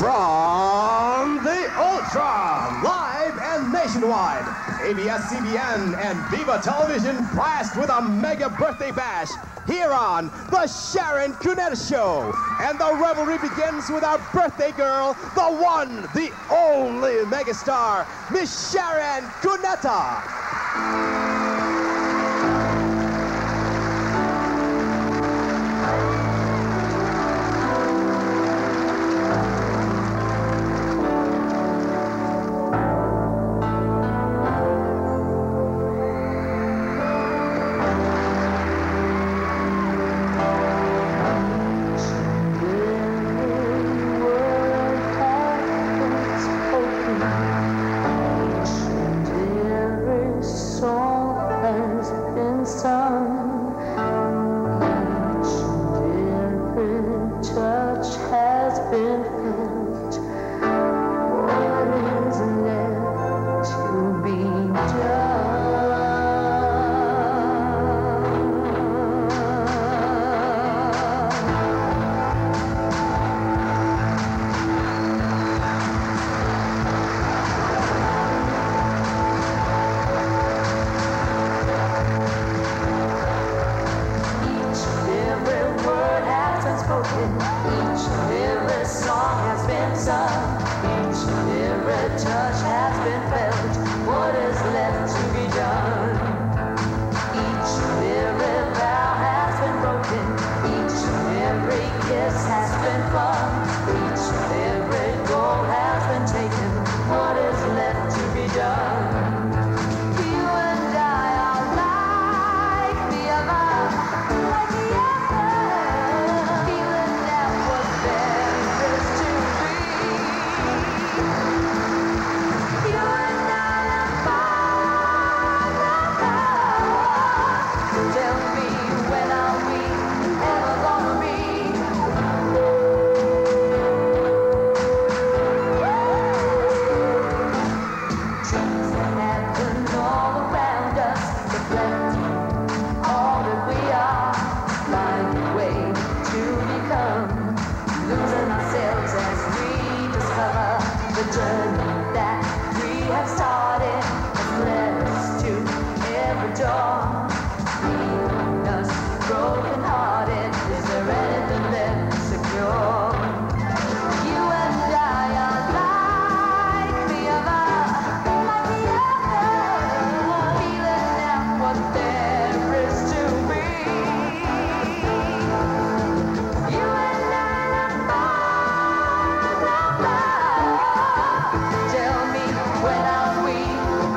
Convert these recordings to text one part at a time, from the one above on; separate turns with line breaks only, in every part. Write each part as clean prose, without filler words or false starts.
From the Ultra, live and nationwide, ABS-CBN and Viva Television blast with a mega birthday bash here on The Sharon Cuneta Show. And the revelry begins with our birthday girl, the one, the only megastar, Miss Sharon Cuneta.
Each and every song has been sung, each and every touch has been felt. What is left to be done? Each and every vow has been broken, each and every kiss has been fun, each and every goal has been taken. What is left to be done? You and I are like the other, like the other. The journey that we have started has led us to every door, leaving us broken-hearted. Is there anything left secure? You and I are like the other, feeling out what there is to be. You and I are tell me, when are we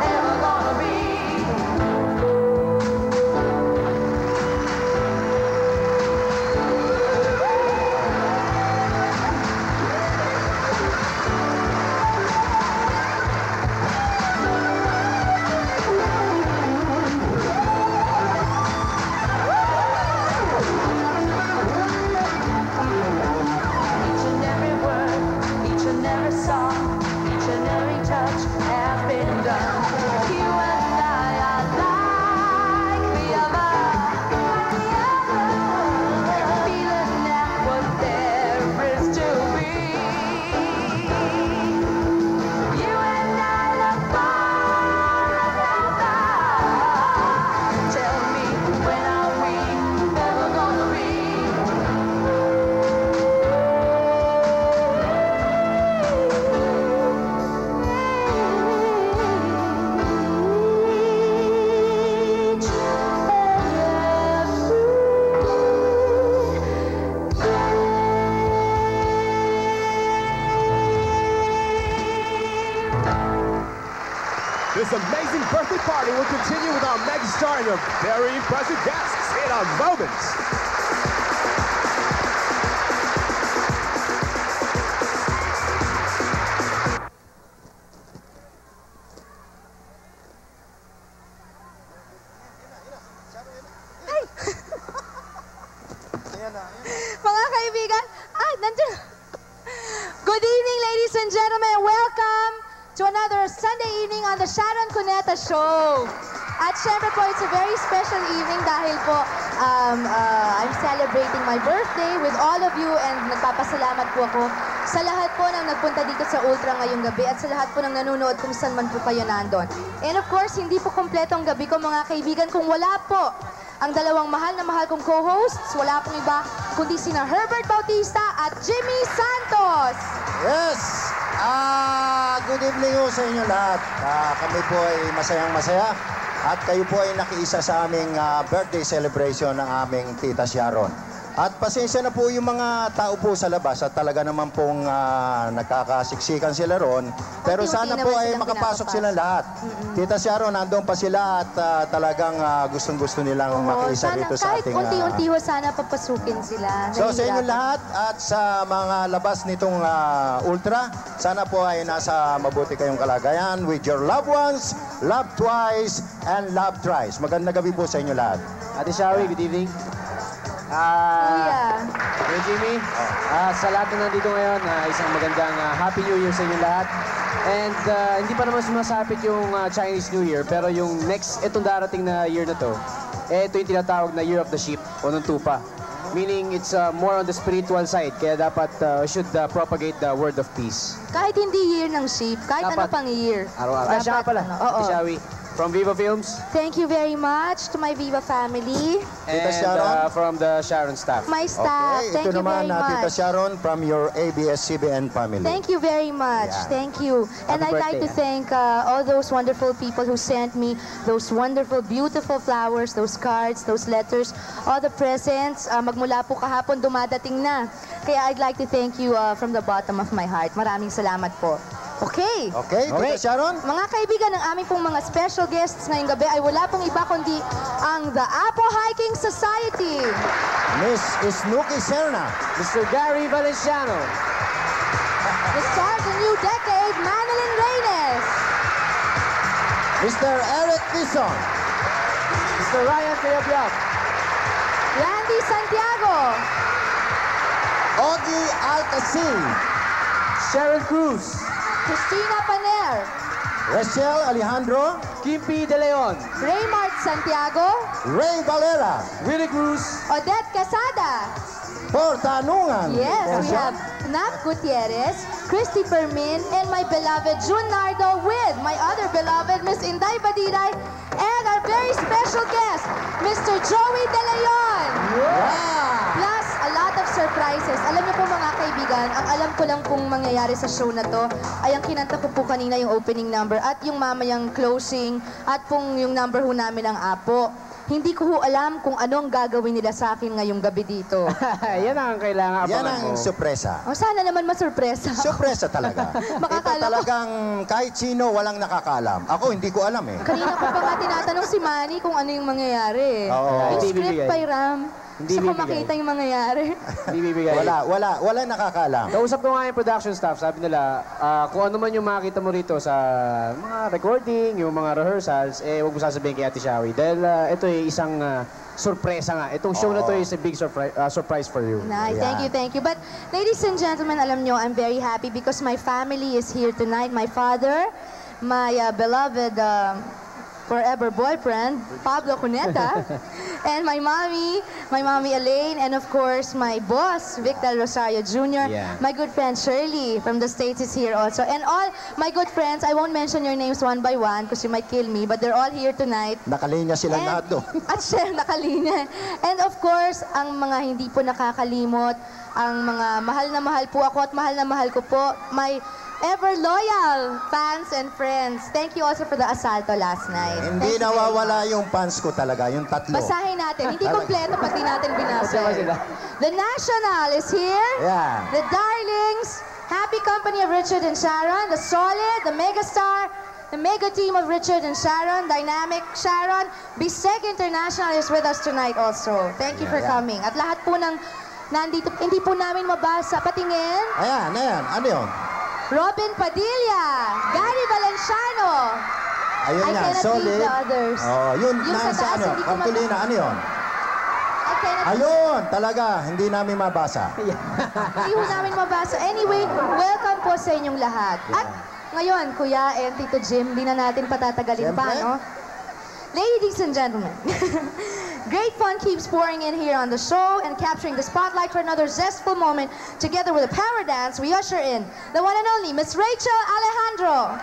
ever gonna be? Each and every word, each and every song, each and every touch has been done. You and I are like the other, feeling out what there is to be. You and I look forever. Tell me, when are we ever gonna be?
This amazing birthday party will continue with our megastar and your very impressive guests in a moment.
Mga kaibigan, nandiyan. Good evening, ladies and gentlemen. Welcome to another Sunday evening on the Sharon Cuneta Show. At syempre po, it's a very special evening dahil po I'm celebrating my birthday with all of you and nagpapasalamat po ako sa lahat po ng nagpunta dito sa Ultra ngayong gabi at sa lahat po ng nanonood kung saan man po kayo nandun. And of course, hindi po kompleto ang gabi ko mga kaibigan kung wala po ang dalawang mahal na mahal kong co-hosts. Wala pong iba kundi sina Herbert Bautista at Jimmy Santos.
Yes! Good evening ho sa inyo lahat. Kami po ay masayang-masaya at kayo po ay nakiisa sa aming birthday celebration ng aming Tita Sharon. At pasensya na po yung mga tao po sa labas at talaga naman pong nagkakasiksikan sila ron. Pero sana po ay makapasok sila lahat. Tita Sharon, nandun pa sila at talagang gustong-gusto nilang makiisa dito sa ating...
Kahit unti-unti ho, sana papasukin sila.
So sa inyo lahat at sa mga labas nitong Ultra, sana po ay nasa mabuti kayong kalagayan with your loved ones, love twice, and love thrice. Magandang gabi po sa inyo lahat.
Ate Shawi, good evening.
Kuya.
Kuya Jimmy, sa lahat na nandito ngayon, isang magandang Happy New Year sa inyo lahat. And hindi pa naman sumasapit yung Chinese New Year, pero yung itong darating na year na to, ito yung tinatawag na Year of the Sheep o ng tupa. Meaning it's more on the spiritual side, kaya dapat should propagate the word of peace.
Kahit hindi year ng sheep, kahit ano
Dapat.
pang year.
Araw-araw. Siya nga pala,
Oo.
Ate Shawi, from Viva Films.
Thank you very much to my Viva family,
Tita
And
Sharon?
from the Sharon staff.
my staff.
Okay,
Thank
ito
you
naman
very
Tita
much.
Sharon from your ABS-CBN family.
Thank you very much.
Yeah.
Thank you. And
Happy
I'd like to
birthday,
thank all those wonderful people who sent me those wonderful, beautiful flowers, those cards, those letters, all the presents. Magmula po kahapon, dumadating na. Kaya I'd like to thank you from the bottom of my heart. Maraming salamat po. Okay.
Okay, Tita Sharon?
Mga kaibigan, ng aming pong mga special guests ngayong gabi ay wala pong iba kundi ang The Apple Hiking Society.
Miss Snooki Serna.
Mr. Gary Valenciano.
The Star of the New Decade, Manilyn Reynes.
Mr. Eric Tison.
Mr. Ryan Cayabyab.
Randy Santiago.
Ogie Alcacin.
Sharon Cruz.
Christina Paner.
Rachel Alejandro.
Kimpi De Leon.
Raymart Santiago.
Ray Valera.
Willie Cruz.
Odette Casada.
Portanungan.
Yes, we have Nat Gutierrez, Christy Fermin, and my beloved June Nardo with my other beloved Miss Inday Badiray and our very special guest, Mr. Joey De Leon. Plus, a lot of surprises. Alam niyo po mga kaibigan, ang alam ko lang kung mangyayari sa show na to ay ang kinanta ko po kanina yung opening number at yung mamayang closing at pong yung number ho namin ng Apo. Hindi ko ho alam kung anong gagawin nila sa akin ngayong gabi dito.
Yan ang kailangan
Yan
abangan
ang
mo.
sorpresa.
O sana naman masurpresa.
Sorpresa talaga. Ito
Makakala ko.
talagang kahit sino walang nakakaalam. Ako hindi ko alam eh.
Kanina ko pa nga tinatanong si Manny kung ano yung mangyayari.
Oo.
Yung
Hindi
script
bibigay.
pa Ram.
Hindi
Gusto ko
bibigay.
makita yung mangyayari.
Hindi bibigay.
Wala nakakaalam.
Kausap ko nga yung production staff, sabi nila, kung ano man yung makita mo rito sa mga recording, yung mga rehearsals, huwag mo sasabihin kay Ate Shawi. Dahil ito ay isang sorpresa nga. Itong show na to is a big surprise for you.
Nice.
Yeah.
Thank you. But ladies and gentlemen, alam nyo, I'm very happy because my family is here tonight. My father, my beloved forever boyfriend, Pablo Cuneta, and my mommy Elaine, and of course my boss, Victor Rosario Jr.,
Yeah.
my good friend Shirley from the States is here also, and all my good friends, I won't mention your names one by one because you might kill me, but they're all here tonight.
Nakalinya sila lahat doon.
At siya, nakalinya. And of course, ang mga hindi po nakakalimot, ang mga mahal po ako at mahal na mahal ko po, my ever loyal fans and friends. Thank you also for the asalto last night.
Hindi
Thank you very
nawawala
much.
yung fans ko talaga, yung tatlo.
Basahin natin. Hindi kompleto pag di natin binasa.
Basahin sila.
The National is here.
Yeah.
The Darlings. Happy company of Richard and Sharon. The Solid. The Megastar. The mega team of Richard and Sharon. Dynamic Sharon. Biseg International is with us tonight also. Thank you for
Yeah.
coming. At lahat po ng nandito, hindi po namin mabasa. Patingin.
Ayan. Ano yun?
Robin Padilla. Gary Valenciano.
Ayun
I
nga,
cannot
solid.
read the others.
Oh, yun
Yung sa
nasa
taas,
ano,
hindi ko
Pantulina, ano yun?
I cannot
Ayun, talaga, hindi namin mabasa.
Hindi ho namin mabasa. Anyway, welcome po sa inyong lahat. At ngayon, Kuya and Tito Jim, di na natin patatagalin pa,
Siyempre.
no? Ladies and gentlemen, Great fun keeps pouring in here on the show, and capturing the spotlight for another zestful moment, together with a power dance, we usher in the one and only Miss Rachel Alejandro.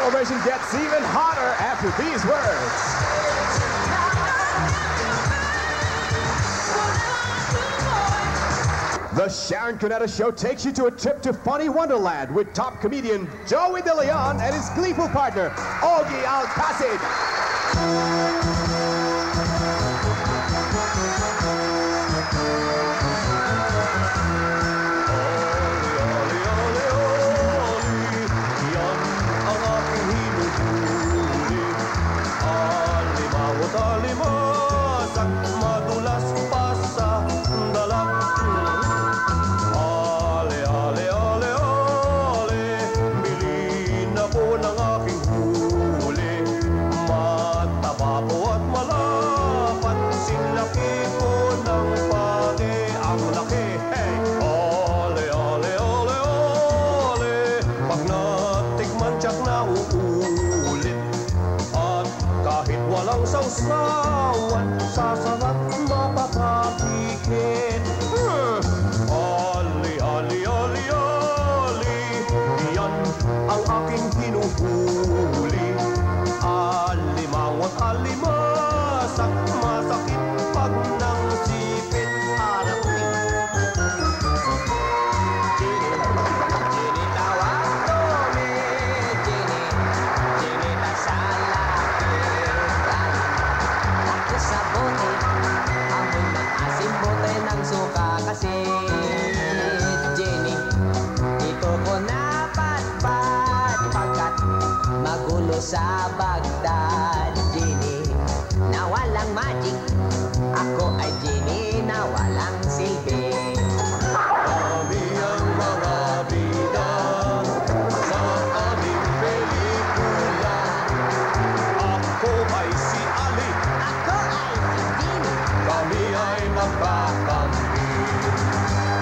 celebration gets even hotter after these words. The Sharon Cuneta Show takes you to a trip to funny wonderland with top comedian Joey De Leon and his gleeful partner, Ogie Alcacid.
Sausawan sa sarap mapapapikit. Ali, ali, ali, ali, yan ang aking hinuhuli. Alimangot, alimasak, masakit pag nang sipit. Arakwin. Gini tawag kami, gini tasala. Sa bote, amoy ng asim bote ng suka kasi Jenny, dito ko napatpat pagkat magulo sa Baghdad. Jenny, na walang magic, ako ay Jenny na walang silbi. Kami ang mga bida sa aming pelikula. Ako ay si Ali. Kami ay magkakampi.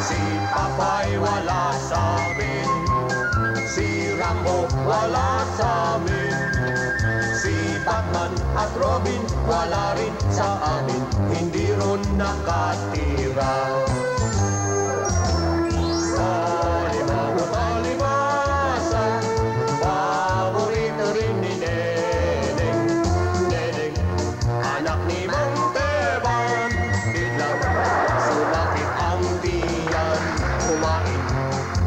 Si Papay wala sa amin, si Rambo wala sa amin, si Batman at Robin wala rin sa amin, hindi ron nakatira. Alimangot, alimasan, paborito rin ni Neneng. Neneng, anak ni Monteban. Sumakit ang tiyan, kumain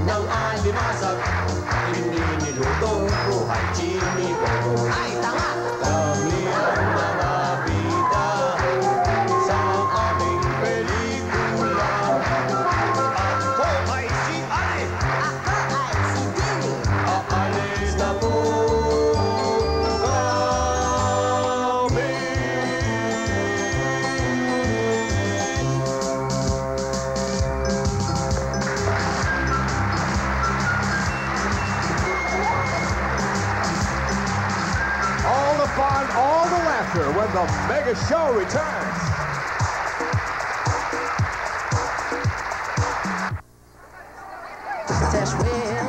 ng alimasag, hindi nilutong buhay chinito. Ay, tanga! Kami ang mga bida sa aming pelikula. Ako ay si Ali. Ako ay si Jenny. Aalis na po kami.
All the fun, all the laughter when the mega show returns.
Test wheel.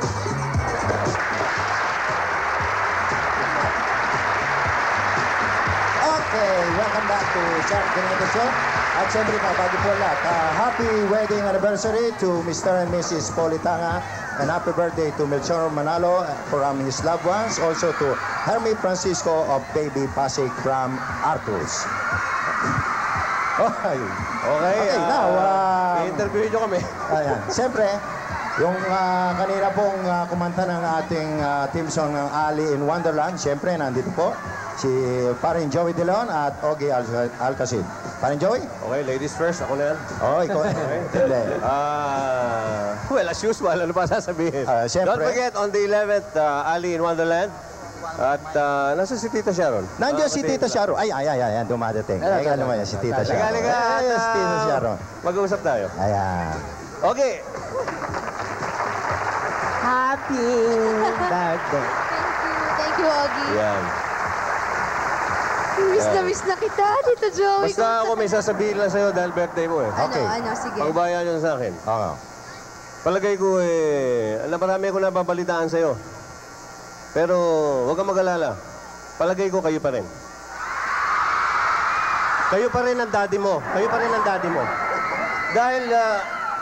Okay, welcome back to Sharon Cuneta Show. At siyempre mga bago po lahat, happy wedding anniversary to Mr. and Mrs. Politanga and happy birthday to Melchor Manalo from his loved ones. Also to Hermie Francisco of Baby Pasig from Arcos. Okay. Okay, now,
I-interview nyo kami.
ayan. Siyempre, yung kanina pong kumanta ng ating team song ng Ali in Wonderland, siyempre nandito po si Parin Joey De Leon at Ogie Alcacid. Parin Joey?
Okay, ladies first. Ako na yan.
Oh, ikaw. Hindi.
Well, as usual, ano pa sasabihin?
Siyempre.
Don't forget, on the 11th, Ali in Wonderland. At nasa si Tita Sharon.
Nandiyan si Tita Sharon. Ay, dumadating. Ay, ano yan, si Tita Sharon.
Liga.
Ay, si Tita Sharon.
Mag-uusap tayo.
Ayan.
Okay.
Happy birthday. Thank you, Ogie.
Yan.
Miss na kita, Tito Joey.
Basta ako may sasabihin lang sa'yo dahil birthday mo eh.
Okay.
Sige.
Pagbayan yun sa akin.
Oo.
Palagay ko marami akong nababalitaan sa'yo. Pero huwag kang mag-alala. Palagay ko kayo pa rin. Kayo pa rin ang daddy mo. Kayo pa rin ang daddy mo. Dahil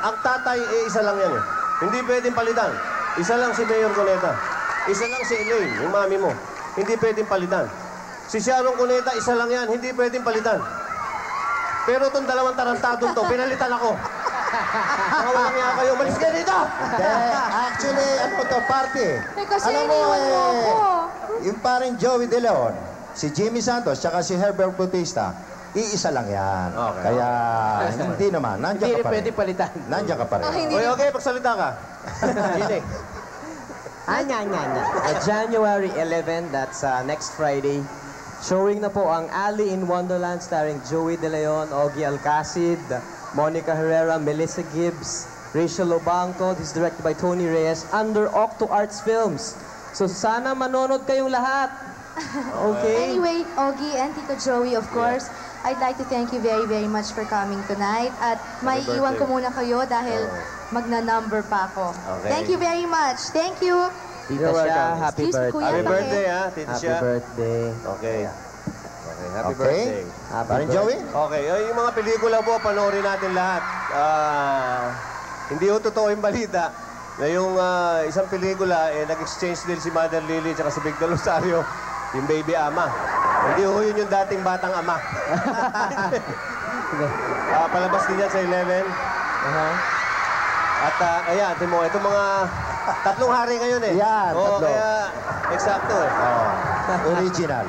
ang tatay isa lang yan eh. Hindi pwedeng palitan. Isa lang si Mayor Cuneta. Isa lang si Elaine, yung mami mo. hindi pwedeng palitan. Si Sharon Cuneta, isa lang yan, hindi pwedeng palitan. Pero itong dalawang tarantado to, pinalitan ako. Mga walang nga kayo, malis kayo dito!
Hindi, actually, ano to, party.
Kasi
Alam mo,
iniwan mo ako.
yung paring Joey De Leon, si Jimmy Santos, tsaka si Herbert Bautista, iisa lang yan.
Okay.
Kaya, hindi naman, nandiyan
Hindi
ka pa rin.
pwede palitan.
Nandiyan ka pa rin.
Ah, hindi.
Okay, okay, pagsalita ka. Gine.
January 11, that's next Friday. Showing na po ang Ali in Wonderland starring Joey De Leon, Ogie Alcacid, Monica Herrera, Melissa Gibbs, Rachel Lobanco. This is directed by Tony Reyes under Octo Arts Films. So sana manonood kayong lahat. Okay?
Anyway, Ogie and Tito Joey, of course, I'd like to thank you very, very much for coming tonight. At may iwan ko muna kayo dahil magna-number pa ako.
Okay.
Thank you very much. Thank you.
Tita
You're
Shia,
welcome.
happy
Excuse me,
birthday.
Kuya.
Happy
Bakit?
birthday, ha, Tita
Happy
Shia.
birthday.
Okay. Okay, happy
Okay?
birthday.
Paring Joey?
Okay, yung mga pelikula po, panoorin natin lahat. Hindi ho totoo yung balita na yung isang pelikula, nag-exchange din si Mother Lily at si Victor Rosario, yung baby ama. Hindi ho yun yung dating batang ama. Palabas din yan sa 11. At ayan, ito mga tatlong hari ngayon eh.
Yan,
Oo,
tatlo.
kaya eksakto eh.
Original.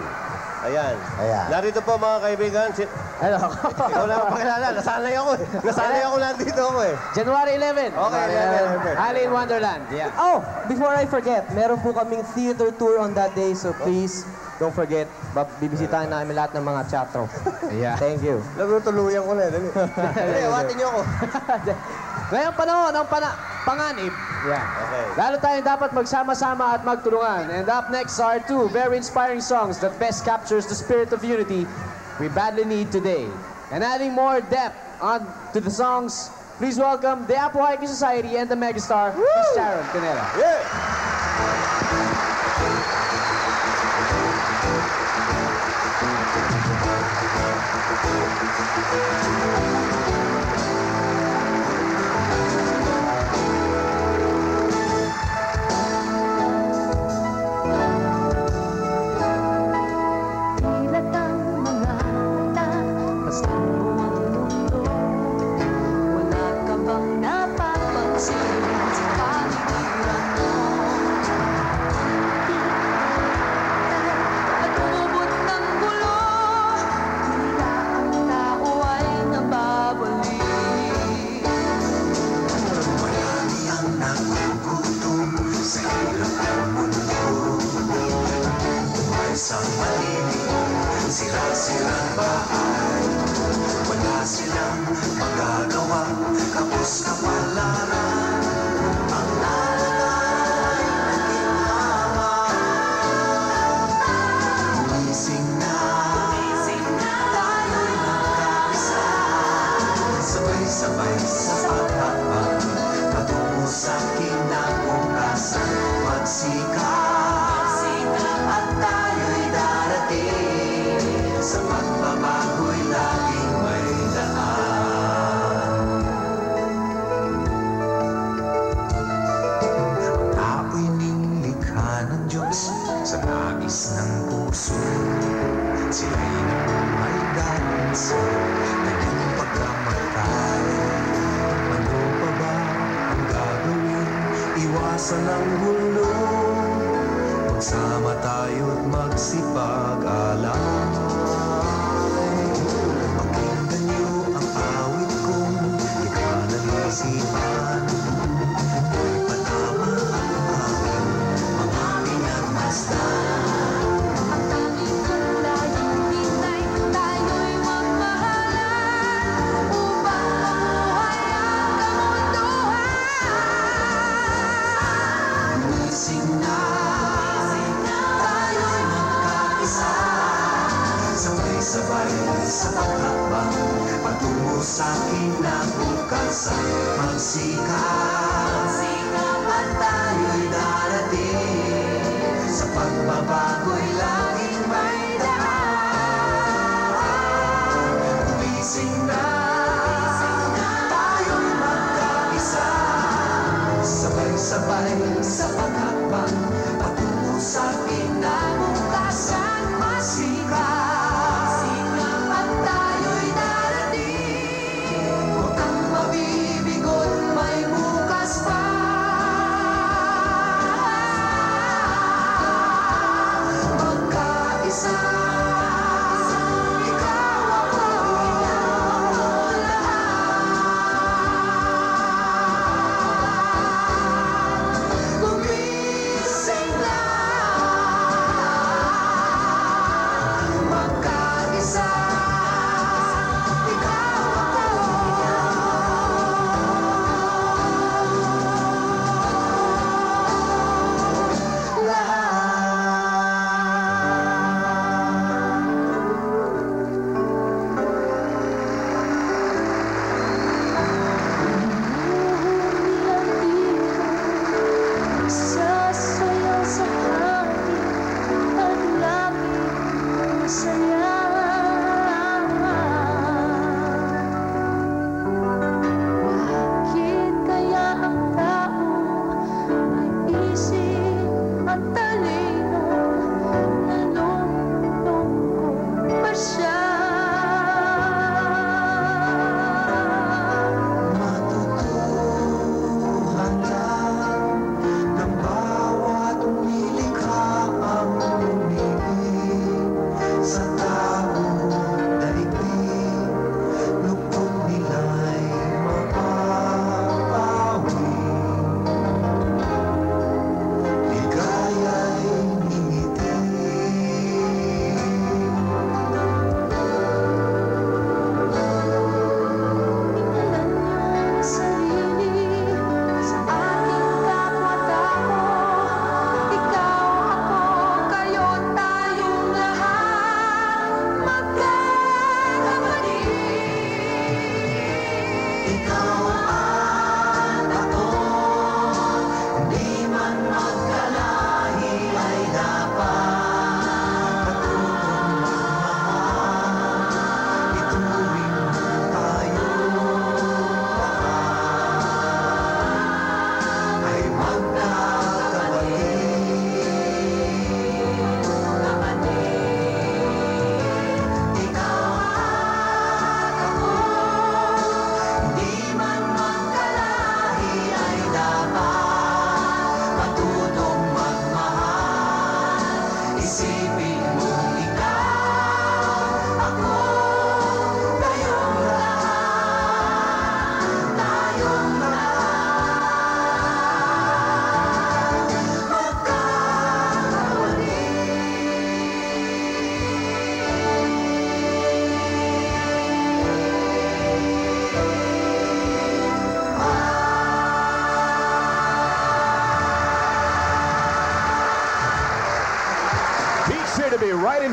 Ayan.
Ayan.
Narito po mga kaibigan.
Ano?
Ikaw lang ang pakilala. Nasanay ako eh. Nasanay ako nandito ako eh.
January 11.
Okay,
January
11.
Ali in Wonderland. Yeah.
Oh, before I forget, meron po kaming theater tour on that day, so please don't forget, bibisitahin namin lahat ng mga teatro.
Yeah.
Thank you.
Nagtutuluyan ko na. Dali. Dali, awatin niyo ako.
Ngayong panahon ng panganib, yeah.
Okay.
Lalo tayong dapat magsama-sama at magtulungan. And up next are two very inspiring songs that best captures the spirit of unity we badly need today. And adding more depth on to the songs, please welcome the Apo Hiking Society and the megastar, Miss Sharon Cuneta.
Yeah.
Ilat ang mga mata, masdan mo ang mundo. Wala ka bang napapansin sa paligiran mo? At umubot ng gulo, tila ang tao ay nababalik.
Marami ang nagugutom sa hirap ng mundo. Buhay sa malilim, sira-sirang bahay. Wala silang magagawa, kapos kapalaran. Ang alay naging lamang. Gumising na, tayo'y magkaisa. Sabay-sabay sa paghakbang, patungo sa kinabukasan. Magsikap, at tayo'y darating. Sa pagbabago'y laging may daan. Tao'y nilikha ng Diyos sa nais ng puso. Sila'y nabuhay dahil sa naging pagkamatay. Ano pa ba ang gagawin? Iwasan ang gulo. Magsama tayo't magsipag-alay. Pakinggan niyo ang awit kong likha ng isipan. May patama ang aming mga pinagmasdan.
Ang tanging layunin ay tayo'y magmahalan upang mamuhay ang kamunduhan.
Gising na, tayo'y magkaisa. Sabay-sabay sa paghakbang, patungo sa kinabukasan. Magsikap, at tayo'y darating. Sa pagbabago'y laging may daan. Gumising na, tayo'y magkaisa. Sabay-sabay sa paghakbang, patungo sa kinabukasan.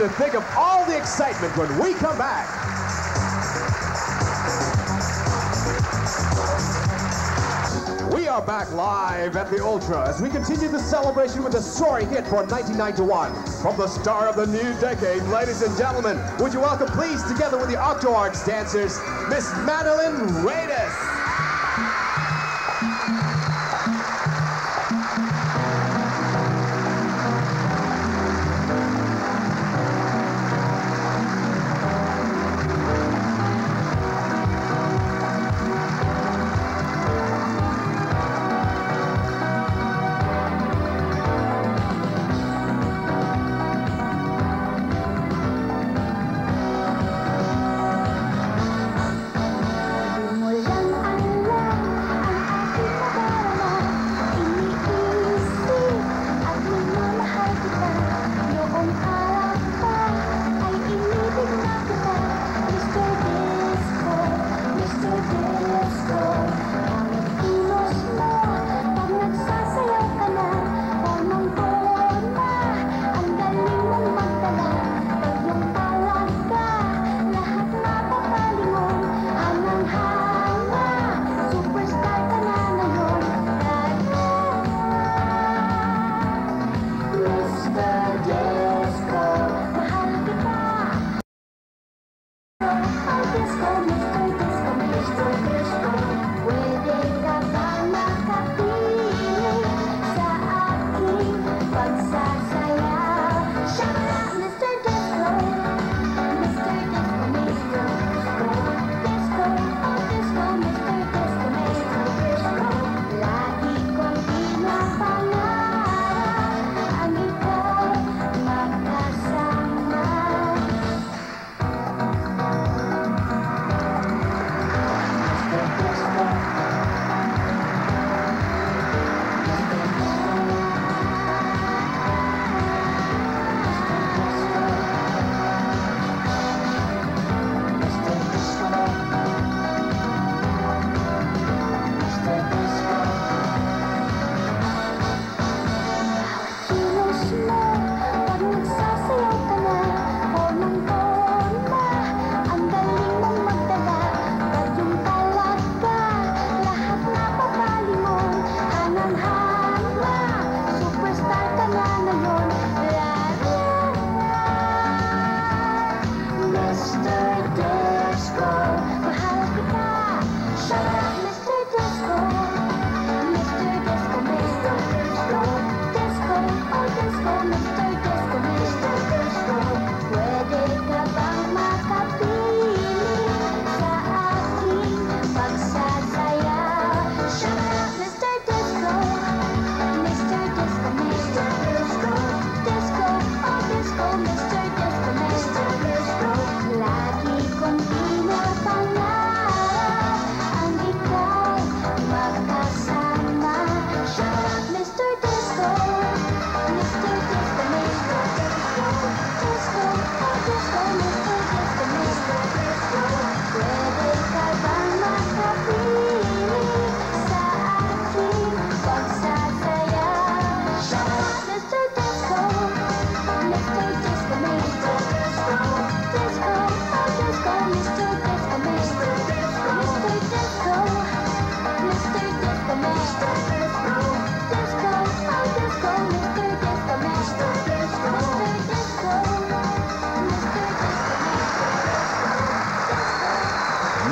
to think of all the excitement when we come back. We are back live at the Ultra as we continue the celebration with a soaring hit for 1991. From the star of the new decade, ladies and gentlemen, would you welcome, please, together with the Octo Arts dancers, Miss Madeline Reyes.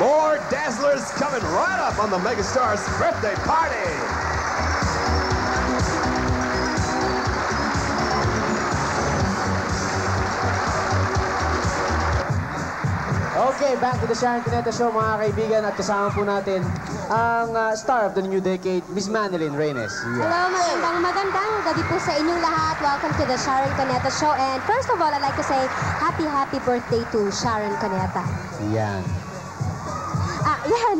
More dazzlers coming right up on the Megastar's birthday party.
Okay, back to the Sharon Cuneta Show, mga kaibigan, at kasama po natin ang star of the new decade, Miss Madeline Reyes.
Hello, magandang gabi po sa inyong lahat. Welcome to the Sharon Cuneta Show. And first of all, I'd like to say happy birthday to Sharon Cuneta.
Yan.
Yan.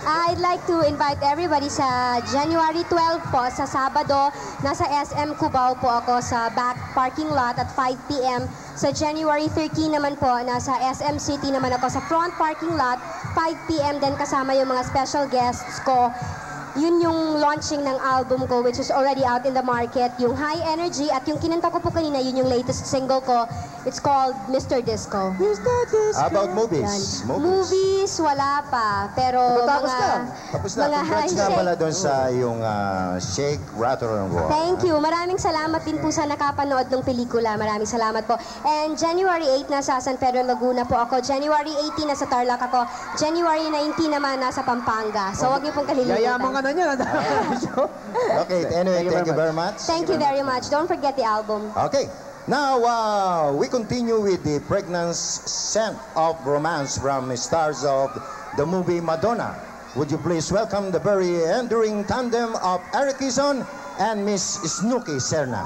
I'd like to invite everybody sa January 12 po, sa Sabado. Nasa SM Cubao po ako sa back parking lot at 5 p.m. Sa January 13 naman po, nasa SM City naman ako sa front parking lot, 5 p.m. din kasama yung mga special guests ko.
yun yung launching ng album ko, which is already out in the market. Yung High Energy, at yung kinanta ko po kanina, yun yung latest single ko. It's called Mr. Disco.
Mr. Disco.
How about movies?
Movies, wala pa. Pero
Tapos na.
Tapos na. Congrats nga pala doon sa yung Shake, Rattle, and Roll.
Thank you. Maraming salamat din po sa nakapanood ng pelikula. Maraming salamat po. And January 8 nasa San Pedro, Laguna po ako. January 18 nasa Tarlac ako. January 19 naman nasa Pampanga. So, huwag niyo pong kalilimutan.
Yayaman ka na niya.
Okay, anyway, thank you very much.
Thank you very much. Don't forget the album.
Okay, now we continue with the pregnant scent of romance from stars of the movie Madonna. Would you please welcome the very enduring tandem of Eric Kison and Miss Snooki Serna?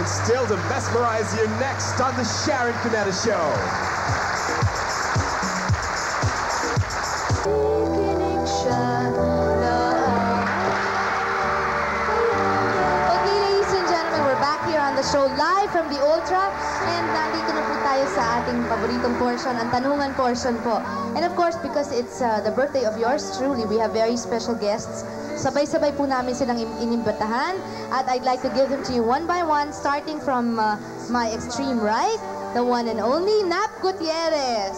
and still to mesmerize you next on the Sharon Cuneta Show.
Okay, ladies and gentlemen, we're back here on the show live from the Ultra. And nandito na po tayo sa ating paboritong portion, ang tanungan portion po. And of course, because it's the birthday of yours truly, we have very special guests. Sabay-sabay po namin silang inimbatahan. At I'd like to give them to you one by one, starting from my extreme right, the one and only Nap Gutierrez.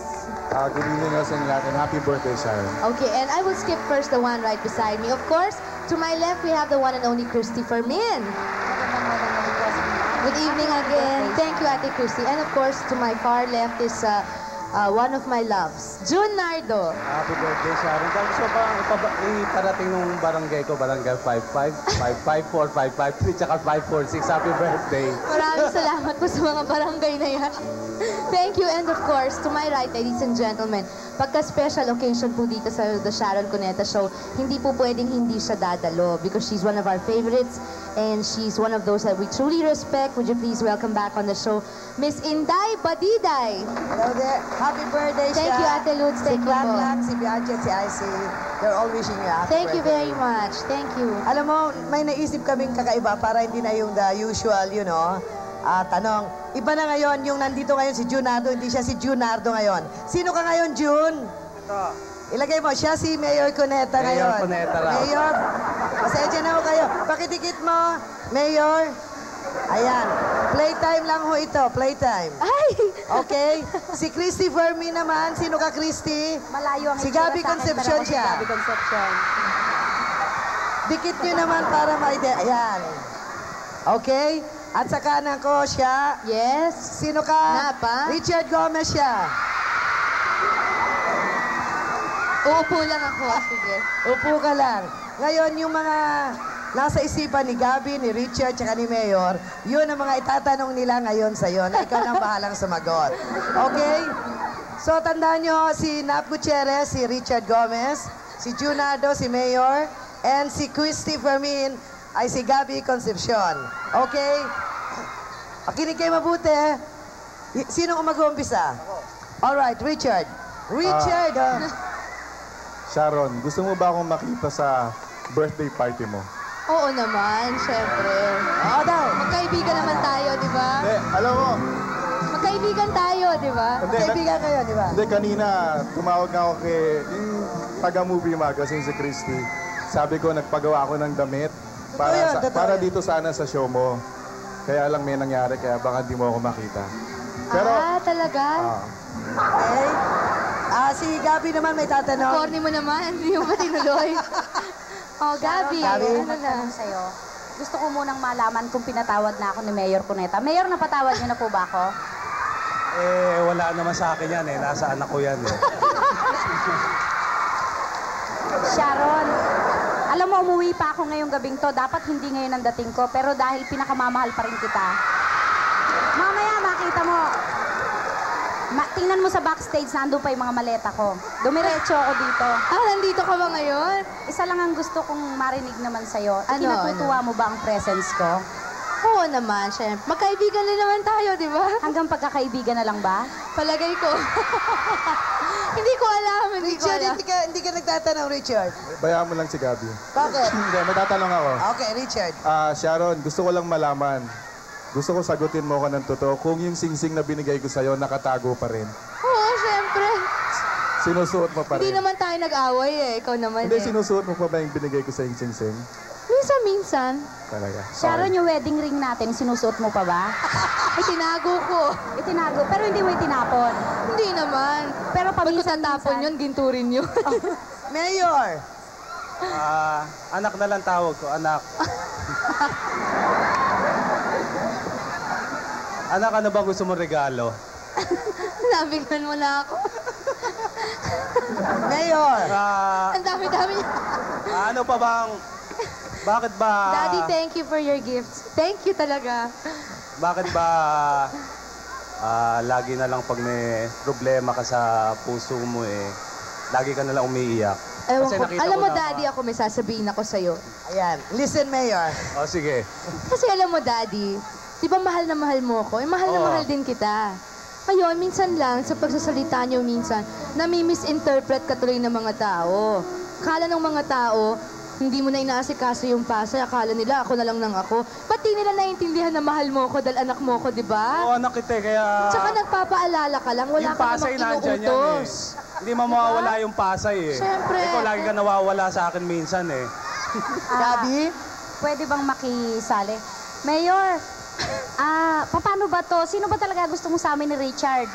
Good evening sa inyo lahat and happy birthday, Sharon.
Okay, and I will skip first the one right beside me. Of course, to my left, we have the one and only Christy Fermin. Good evening again. Thank you, Ate Christy. And of course, to my far left is one of my loves, June Nardo.
Happy birthday, Sharon. Gusto pa iparating ng barangay ko, barangay 55, 554, 553, tsaka 546. Happy birthday.
Maraming salamat po sa mga barangay na yan. Thank you. And of course, to my right, ladies and gentlemen, pagka-special occasion po dito sa The Sharon Cuneta Show, hindi po pwedeng hindi siya dadalo because she's one of our favorites and she's one of those that we truly respect. Would you please welcome back on the show, Miss Inday Badiday.
Hello there. Happy birthday,
Thank you, Ate Lutz. Thank you po.
Si Bianchi at si Icy. They're all wishing you a happy
Thank you
birthday.
very much. Thank you.
Alam mo, may naisip kaming kakaiba para hindi na yung the usual, you know, tanong. Iba na ngayon, yung nandito ngayon si Junardo, hindi siya si Junardo ngayon. Sino ka ngayon, Jun?
Ito.
Ilagay mo, siya si Mayor Cuneta ngayon.
Mayor Cuneta raw.
Mayor, pasensya na ho kayo. Pakitikit mo, Mayor. Ayan, playtime lang ho ito, playtime.
Ay!
Okay? Si Christy Fermi naman, sino ka, Christy?
Malayo ang
Si
itsura
Gabby
sa akin,
Concepcion
pero ako si
siya.
Gabby Concepcion.
Dikit nyo naman para ma-idea. Ayan. Okay? At sa kanan ko siya.
Yes.
Sino ka?
Napa.
Richard Gomez siya.
Uupo lang ako. Sige.
Upo ka lang. Ngayon, yung mga nasa isipan ni Gabby, ni Richard, tsaka ni Mayor, yun ang mga itatanong nila ngayon sa'yo na ikaw nang bahalang sumagot. Okay? So, tandaan nyo, si Nap Gutierrez, si Richard Gomez, si Junardo, si Mayor, and si Christy Fermin ay si Gabby Concepcion. Okay? Akinig kayo mabuti. Sino ang mag-uumpisa? Alright, Richard. Richard!
Sharon, gusto mo ba akong makita sa birthday party mo?
Oo naman, syempre.
Oo daw.
Magkaibigan naman tayo, di ba?
Hindi, alam mo.
Magkaibigan tayo, di ba?
Kaibigan kayo, di ba?
Hindi, kanina tumawag nga ako kay yung taga-movie magazine si Christy. Sabi ko, nagpagawa ako ng damit para dito sana sa show mo. Kaya lang may nangyari, kaya baka hindi mo ako makita. Pero,
talaga?
Okay. Si Gabby naman may tatanong.
Corny mo naman, hindi mo ba tinuloy? Oh, Gabby, ano na?
Sa'yo. Gusto ko munang malaman kung pinatawad na ako ni Mayor Cuneta. Mayor, napatawad niyo na po ba ako?
wala naman sa akin yan eh. Nasa anak ko yan eh.
Sharon, alam mo, umuwi pa ako ngayong gabing to. Dapat hindi ngayon ang dating ko, pero dahil pinakamamahal pa rin kita. Mamaya, makita mo. Tingnan mo sa backstage, nandun pa yung mga maleta ko. Dumiretso ako dito.
Nandito ka ba ngayon?
Isa lang ang gusto kong marinig naman sa'yo. Kinatutuwa mo ba ang presence ko?
Oo naman, syempre. Magkaibigan na naman tayo, di ba?
Hanggang pagkakaibigan na lang ba?
Palagay ko. Hindi ko alam, hindi ko
Richard,
alam.
hindi ka nagtatanong, Richard.
Bayaan mo lang si Gabby.
Bakit?
Hindi, may tatanong ako.
Okay, Richard.
Sharon, gusto ko lang malaman. Gusto ko sagutin mo ko ng totoo kung yung singsing na binigay ko sa'yo nakatago pa rin.
Oo, syempre.
Sinusuot mo pa rin.
Hindi naman tayo nag-away eh. Ikaw naman
Hindi,
eh.
sinusuot mo pa ba yung binigay ko sa yung singsing?
Minsan-minsan.
Talaga.
Sharon, yung wedding ring natin, sinusuot mo pa ba?
Ay, tinago ko.
Itinago, pero hindi mo itinapon.
Hindi naman.
Pero
Pag ko tatapon yun, ginturin yun.
Mayor!
Anak na lang tawag ko, anak. Anak, ano ba gusto mo regalo?
Nabigyan mo na ako.
Mayor!
Ang dami-dami niya.
Ano pa bang... Bakit ba...
Daddy, thank you for your gifts. Thank you talaga.
Bakit ba... lagi na lang pag may problema ka sa puso mo lagi ka na lang umiiyak.
Ewan
Kasi
ko.
nakita
Alam
ko
mo,
na-
Daddy, ako may sasabihin ako sa'yo.
Ayan, listen, Mayor.
O, sige.
Kasi alam mo, Daddy, Di ba mahal na mahal mo ko? Eh, mahal na mahal din kita. Ngayon, minsan lang, sa pagsasalita niyo minsan, nami-misinterpret ka tuloy ng mga tao. Akala ng mga tao, hindi mo na inaasikaso yung pasay. Akala nila, ako na lang ng ako. Ba't di nila naiintindihan na mahal mo ko dahil anak mo ko, di ba?
Oo, anak kita kaya...
Tsaka nagpapaalala ka lang, wala
yung
ka
pasay
namang
nandyan yan eh.
inuutos.
Hindi mawawala yung pasay eh.
Siyempre.
Ikaw lagi ka nawawala sa akin minsan eh.
Gabi?
Pwede bang makisali? Mayor, paano ba to? Sino ba talaga gusto mo sa amin ni Richard?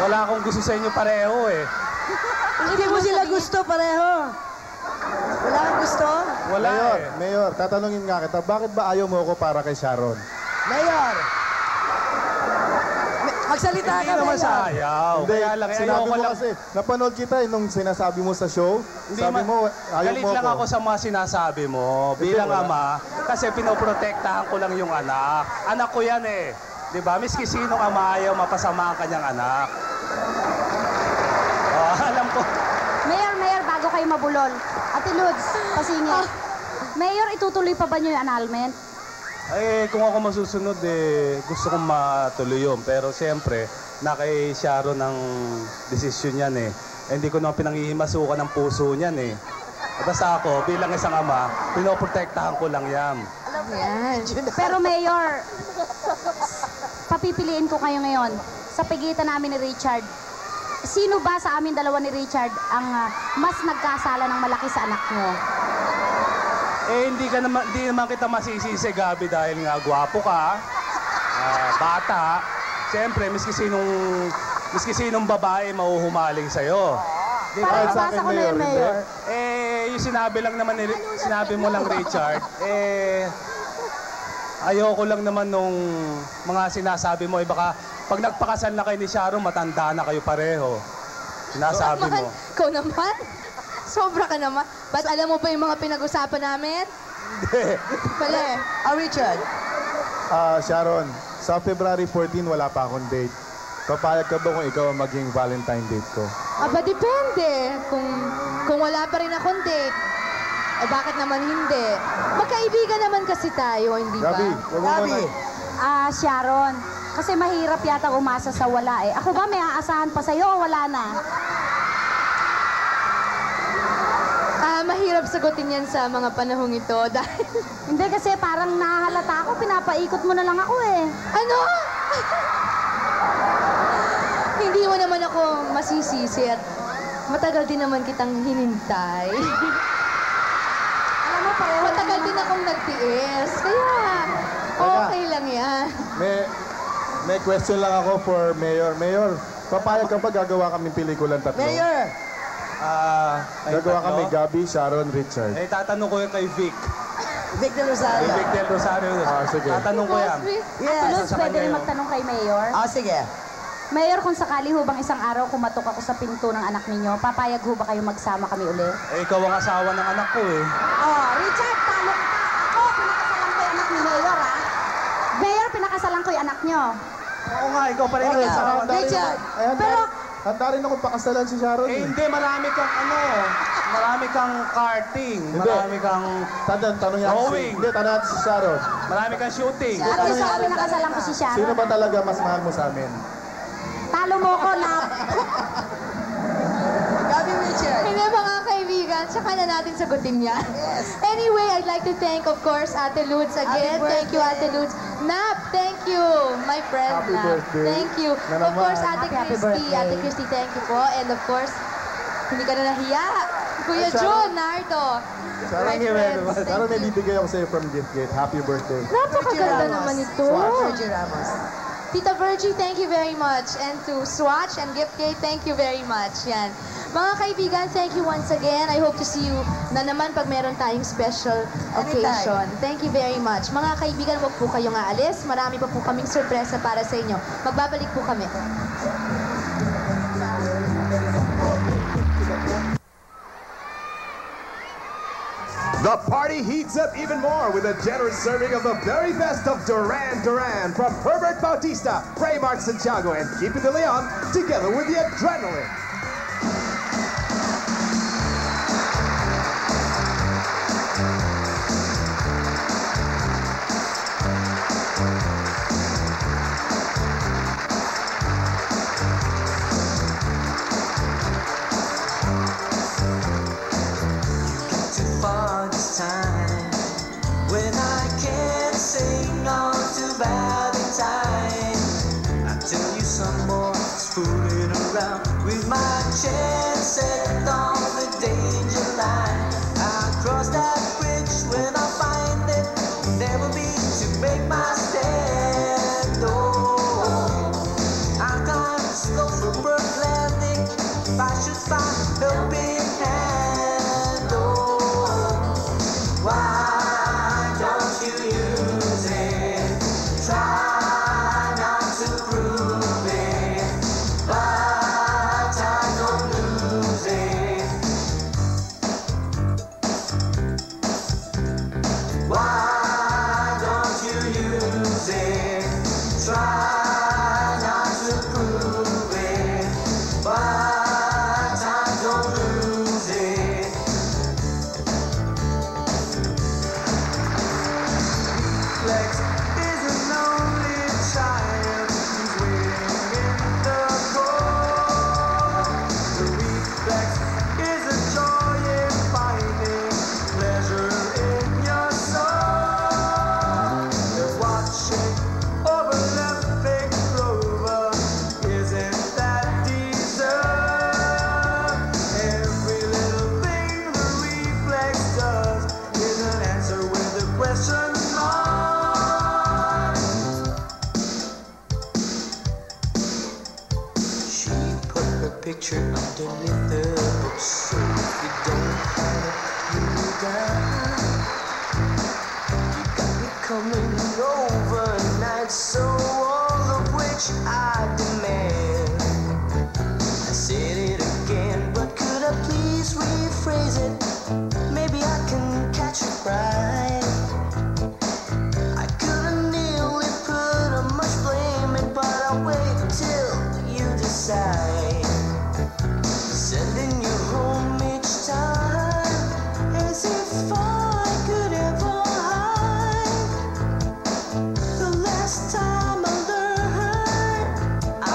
Wala akong gusto sa inyo pareho eh.
Hindi mo sila gusto pareho. Wala kang gusto?
Wala
Mayor,
eh.
Mayor, tatanungin nga kita, bakit ba ayaw mo ako para kay Sharon?
Mayor! Magsalita
Hindi
ka,
naman
Mayor.
sa ayaw. Kaya lang,
sinabi
ayoko
mo
lang.
kasi, napanood kita nung sinasabi mo sa show,
Hindi
sabi mo, ayaw
galit
mo
lang ako sa mga sinasabi mo bilang
wala.
ama kasi pinoprotektahan ko lang yung anak. Anak ko yan eh. Di ba? Miski sinong ama ayaw mapasama ang kanyang anak. Oh, alam ko.
Mayor, bago kayo mabulol. Ate Lods, pasingit. Mayor, itutuloy pa ba niyo yung annulment?
Eh, kung ako masusunod, eh, gusto kong matuloy yun. Pero siyempre, na kay Sharon ang desisyon yan eh. Hindi ko naman pinangihimasukan ng puso niyan eh. Basta ako, bilang isang ama, pinoprotektahan ko lang yan.
Yan.
Pero Mayor, papipiliin ko kayo ngayon sa pagitan namin ni Richard. Sino ba sa amin dalawa ni Richard ang mas nagkasala ng malaki sa anak mo?
Eh, hindi naman kita masisisi, Gabi, dahil nga gwapo ka, bata. Siyempre, miski sinong babae mauhumaling sa'yo. Di ba?
Parang basa ko na yan, Mayor.
Eh, yung sinabi mo lang, Richard, ayoko lang naman nung mga sinasabi mo. Baka pag nagpakasal na kayo ni Sharon, matanda na kayo pareho. Sinasabi mo.
Ikaw naman? Sobra ka naman. Ba't alam mo ba yung mga pinag-usapan namin?
Hindi.
Pala eh.
Richard.
Sharon, sa February 14, wala pa akong date. Papayag ka ba kung ikaw ang maging Valentine date ko?
Aba, depende. Kung wala pa rin akong date, eh bakit naman hindi? Magkaibigan naman kasi tayo, hindi ba?
Gabi, wag mo
Gabi.
muna.
Sharon, kasi mahirap yata umasa sa wala eh. Ako ba may aasahan pa sa'yo o wala na?
Mahirap sagutin yan sa mga panahong ito dahil...
Hindi kasi parang nahahalata ako, pinapaikot mo na lang ako eh.
Ano? Hindi mo naman ako masisisi at matagal din naman kitang hinintay.
Alam mo, pareho
Matagal din akong nagtiis. Kaya, okay lang yan.
May question lang ako for Mayor. Mayor, papayag ka ba gagawa kaming pelikulang tatlo?
Mayor!
Gagawa kami Gabi, Sharon, Richard.
Eh, tatanong ko yan kay Vic.
Vic Del Rosario.
Kay Vic Del Rosario.
Sige.
Tatanong ko yan.
Yes.
Lods,
Sa
pwede
kanya
rin
yun.
magtanong kay Mayor.
Sige.
Mayor, kung sakali ho bang isang araw kumatok ako sa pinto ng anak ninyo, papayag ho ba kayo magsama kami uli?
Eh, ikaw ang asawa ng anak ko eh.
Richard, talo ka. Ako, pinakasalan ko yung anak ni Mayor, ha? Mayor, pinakasalan ko yung anak nyo.
Oo nga, ikaw pa rin ang asawa.
Richard!
Pero,
Handa rin akong pakasalan si Sharon.
Eh, hindi, marami kang karting, marami kang
Tanong yan.
rowing,
Hindi, tanong natin si Sharon.
marami kang shooting.
at least ako pinakasalan ko si
Sino
Sharon.
ba talaga mas mahal mo sa amin?
Talo mo ko na.
Gabi Richard.
Hindi, mga kaibigan, tsaka na natin sagutin yan. Anyway, I'd like to thank, of course, Ate Lods again.
Happy
Thank you,
birthday.
Ate Lods. Nap, thank you. My friend,
Happy
Nap.
birthday.
Thank you.
Na
Of
naman.
course, Ate
Happy
Christy.
birthday.
Ate Christy, thank you po. And of course, hindi ka na nahiya. Kuya
Ay, Sharon.
Jun, Nardo.
Sharon,
My friends,
Sharon, may
thank you.
bibigay ako sa'yo from Gift Gate. Happy birthday.
Napakaganda naman ito.
Virgie Ramos.
Tita Virgie, thank you very much. And to Swatch and Giftgate, thank you very much. Yan. Mga kaibigan, thank you once again. I hope to see you na naman pag meron tayong special occasion. Thank you very much. Mga kaibigan, huwag po kayong aalis. Marami pa po kaming sorpresa para sa inyo. Magbabalik po kami.
The party heats up even more with a generous serving of the very best of Duran Duran from Herbert Bautista, Raymart Santiago, and Keeping De Leon, together with the adrenaline.
with my chest set on the danger line. I'll cross that bridge when I find it. Never be to make my stand. Oh, I'll climb slow for bird landing. If I should find helping hand. Oh, why don't you use it? Try not to prove it, but I don't lose it. Why don't you use it? Try not to prove it, but I don't lose it. Reflex is a lonely child who's waiting in the cold. The reflex is a joy in finding pleasure in your soul. They're watching over left big clover. Isn't that deserve? Every little thing the reflex does is an answer with a question mark. She put her picture underneath the book, so if you don't have it, you down. You got me coming overnight, so all of which I demand. I said it again, but could I please rephrase it? Maybe I can catch it right. I couldn't nearly put on much blame it, but I'll wait till you decide. Sending you home each time, as if I could ever hide. The last time I learned, I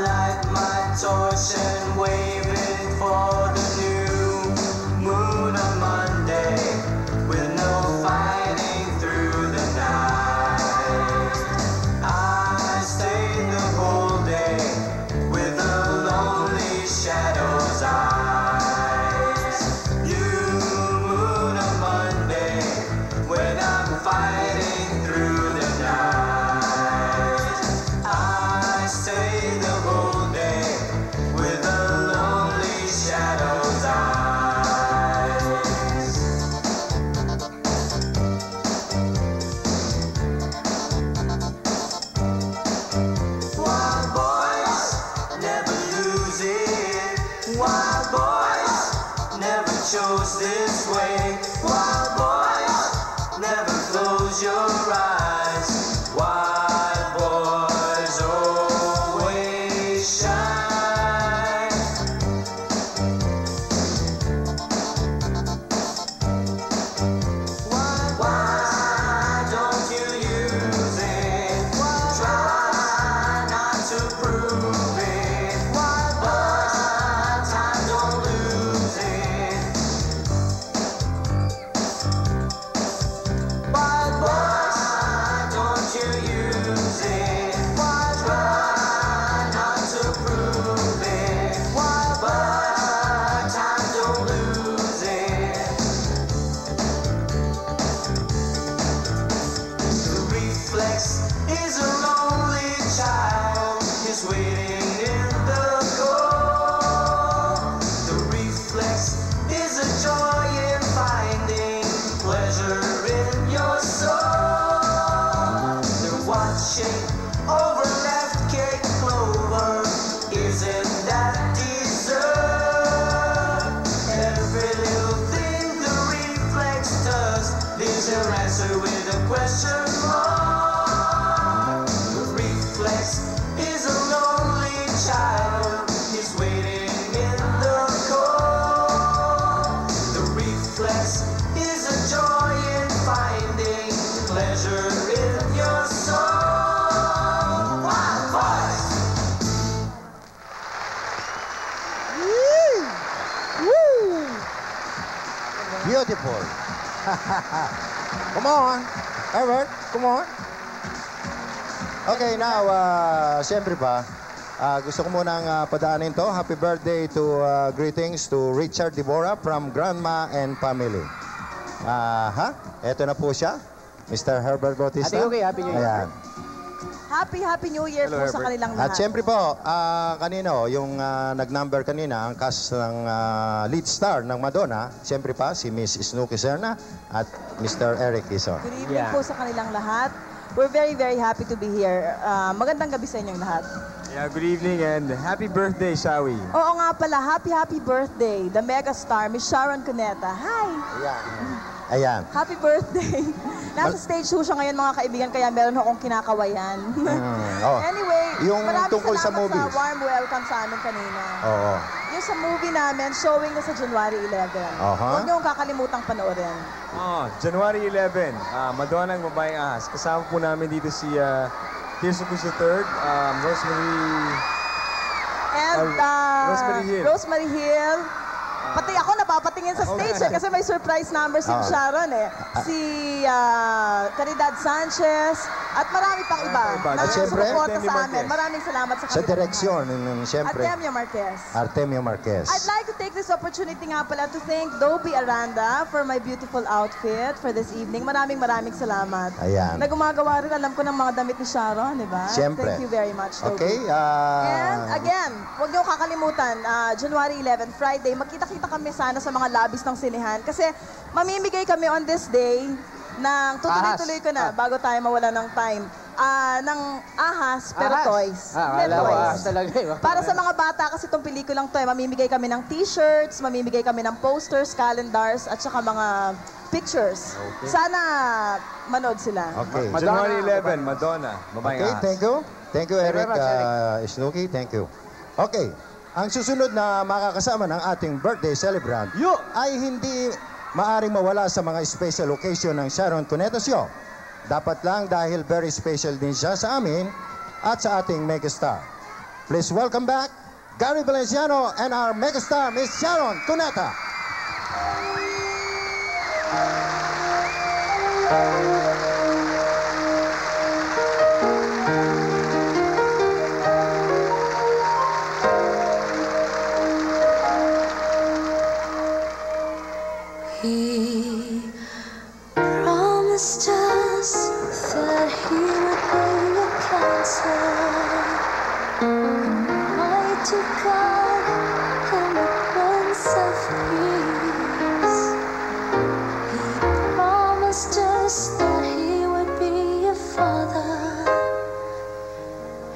light my torch and wave it for the new moon on Monday, with no fighting through the night. I stayed the whole day with a lonely shadow's eyes. New moon on Monday, when I'm fighting through the night. I stay the whole day with a lonely shadow's eyes. Wild boys never lose it. Wild boys never chose this way. Wild boys never close your eyes. Wild boys always shine. Why don't you use it? Try not to prove it. But I don't lose it. Wild boys, don't you use it? Try not to prove it. But I don't lose it. The reflex is a lonely child, is waiting in the cold. The reflex is a joy in finding pleasure in your soul. They're watching over left cake clover. Isn't that deserve? Every little thing the reflex does leaves your answer with a question mark. The reflex is a lonely child. He's waiting in the cold. The reflex is a joy in finding pleasure in your soul. Wild boys.
Beautiful. Come on. Herbert, come on. Okay, now, siyempre ba, Gusto ko munang padaanin to. Happy birthday to greetings to Richard Deborah from Grandma and Family. Eto na po siya. Mr. Herbert Bautista.
Ate, okay, Happy New Year.
Ayan.
Happy New Year po sa kanilang lahat.
At syempre po, kanino, yung nag-number kanina, ang cast ng lead star ng Madonna, syempre pa, si Miss Snooki Serna at Mr. Eric Quezon.
Good evening po sa kanilang lahat. We're very, very happy to be here. Magandang gabi sa inyong lahat.
Yeah, good evening and happy birthday, Shawi.
Oo nga pala, happy birthday, the mega star, Miss Sharon Cuneta. Hi!
Ayan.
Happy birthday. Nasa stage ho siya ngayon, mga kaibigan, kaya meron akong kinakawayan. Anyway,
yung
maraming
tungkol sa
salamat
movie.
sa warm welcome sa amin kanina.
Oo.
Yung sa movie namin, showing na sa January 11. Huwag niyong kakalimutang panoorin.
January 11, Madonna ang Babaeng Ahas. Kasama po namin dito si Tirso Cruz III, Rosemary...
And Rosemary Hill. Pati ako napapatingin sa stage kasi may surprise number si Sharon Si Caridad Sanchez at marami pang iba na sumuporta sa amin. Maraming salamat sa kanila.
Sa direksyon, siyempre.
Artemio Marquez. I'd like to take this opportunity nga pala to thank Dobie Aranda for my beautiful outfit for this evening. Maraming salamat.
Ayan.
Nagumagawa rin, alam ko, ng mga damit ni Sharon, di ba?
Siyempre.
Thank you very much, Dobie.
Okay.
And again, huwag niyo kakalimutan, January 11, Friday, magkita-kita kami sana sa mga lobbies ng sinehan kasi mamimigay kami on this day ng tutuloy-tuloy ko na bago tayo mawala ng time. Ng ahas, pero toys. Para sa mga bata kasi itong pelikulang to, mamimigay kami ng t-shirts, mamimigay kami ng posters, calendars, at saka mga pictures. Sana manood sila.
Okay.
January 11, Madonna, Babaeng Ahas.
Thank you. Thank you, Eric. Snooki, thank you. Okay. Ang susunod na makakasama ng ating birthday celebrant ay hindi maaring mawala sa mga special occasion ng Sharon Cuneta Show. Dapat lang dahil very special din siya sa amin at sa ating megastar. Please welcome back Gary Valenciano and our megastar, Miss Sharon Cuneta.
He promised us that he would be a counselor, mighty God and the Prince of Peace. He promised us that he would be a father,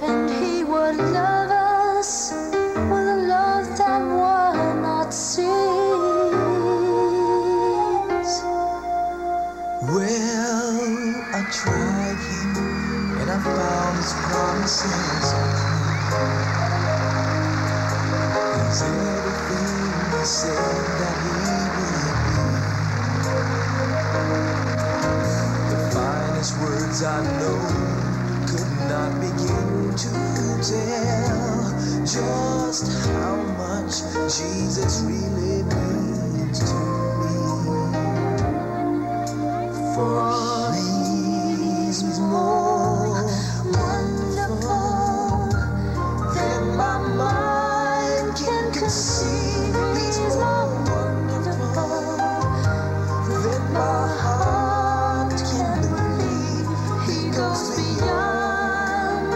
and he would love us with a love that would not cease.
Well, I tried him and I found his promises He's everything he said that he would be. The finest words I know could not begin to tell just how much Jesus really means to me. For he's more wonderful than my mind can conceive. He's more wonderful than my heart can believe. He goes beyond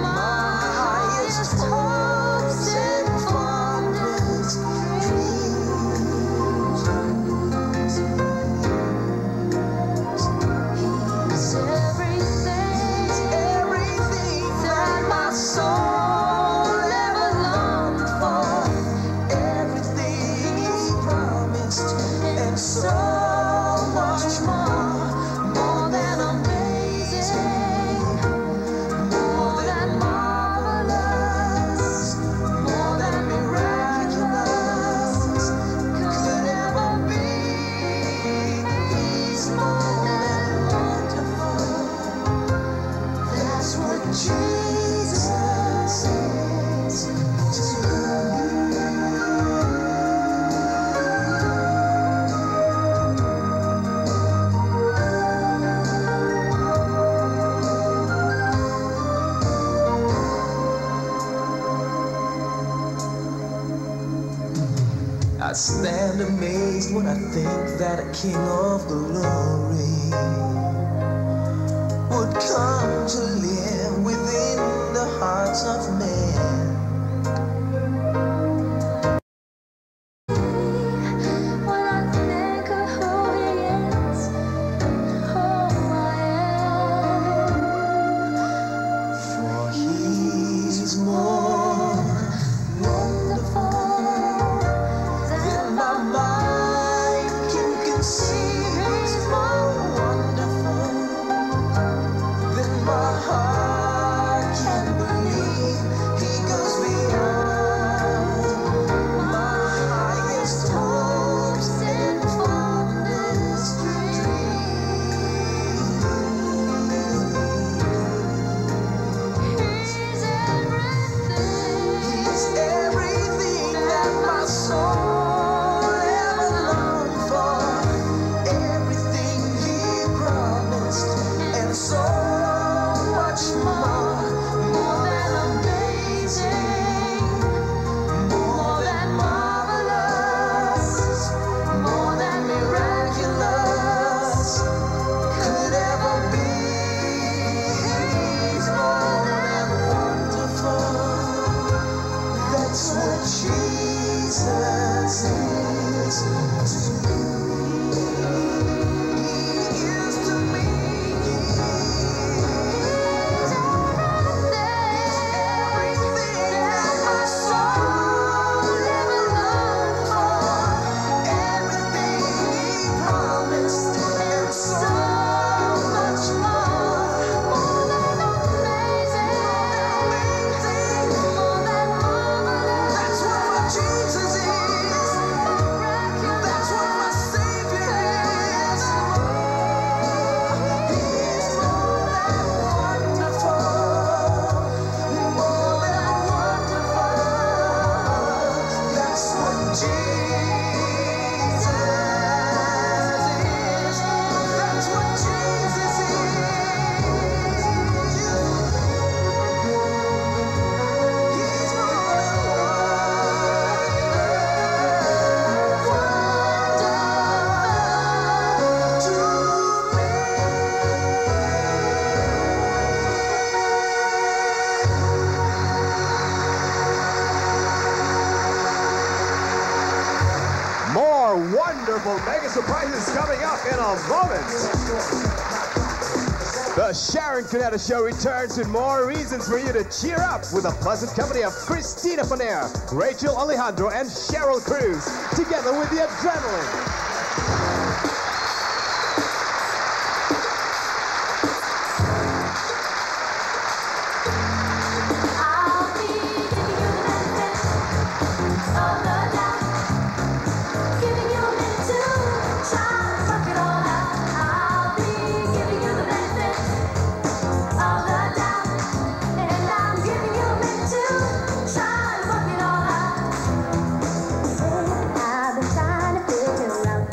my highest hopes and fondest dreams. He's everything that my soul ever longed for. Everything he promised, and so much more than amazing, more than marvelous, more than miraculous could ever be. He's more than wonderful. That's what Jesus is to me. I stand amazed when I think that a King of glory would come to live within the hearts of men.
When I think of who he is, who I am,
For he's more
wonderful
than my mind can conceive. He's more wonderful than my heart can believe. He goes beyond my highest hopes and fondest dreams. He's everything that my soul ever longed for, everything he promised, and so much more. More than amazing, more than marvelous, more than miraculous could ever be. He's more than wonderful. That's what Jesus is to me. He is to me. Everything that my soul ever longed for, everything he promised, and so much more. More than amazing, more than marvelous. That's what my Jesus is. That's what my Savior is. He's more than wonderful, more than wonderful. That's what Jesus is. That's what Jesus is. He's more
More wonderful mega surprises coming up in a moment. The Sharon Cuneta Show returns with more reasons for you to cheer up with the pleasant company of Christina Paner, Rachel Alejandro, and Cheryl Cruz, together with the adrenaline.
I'll be giving you the benefit of the doubt, giving you a minute to try to work it all out. I'll be giving you the benefit of the doubt, and I'm giving you a minute to try to work it all out. I've been trying to figure out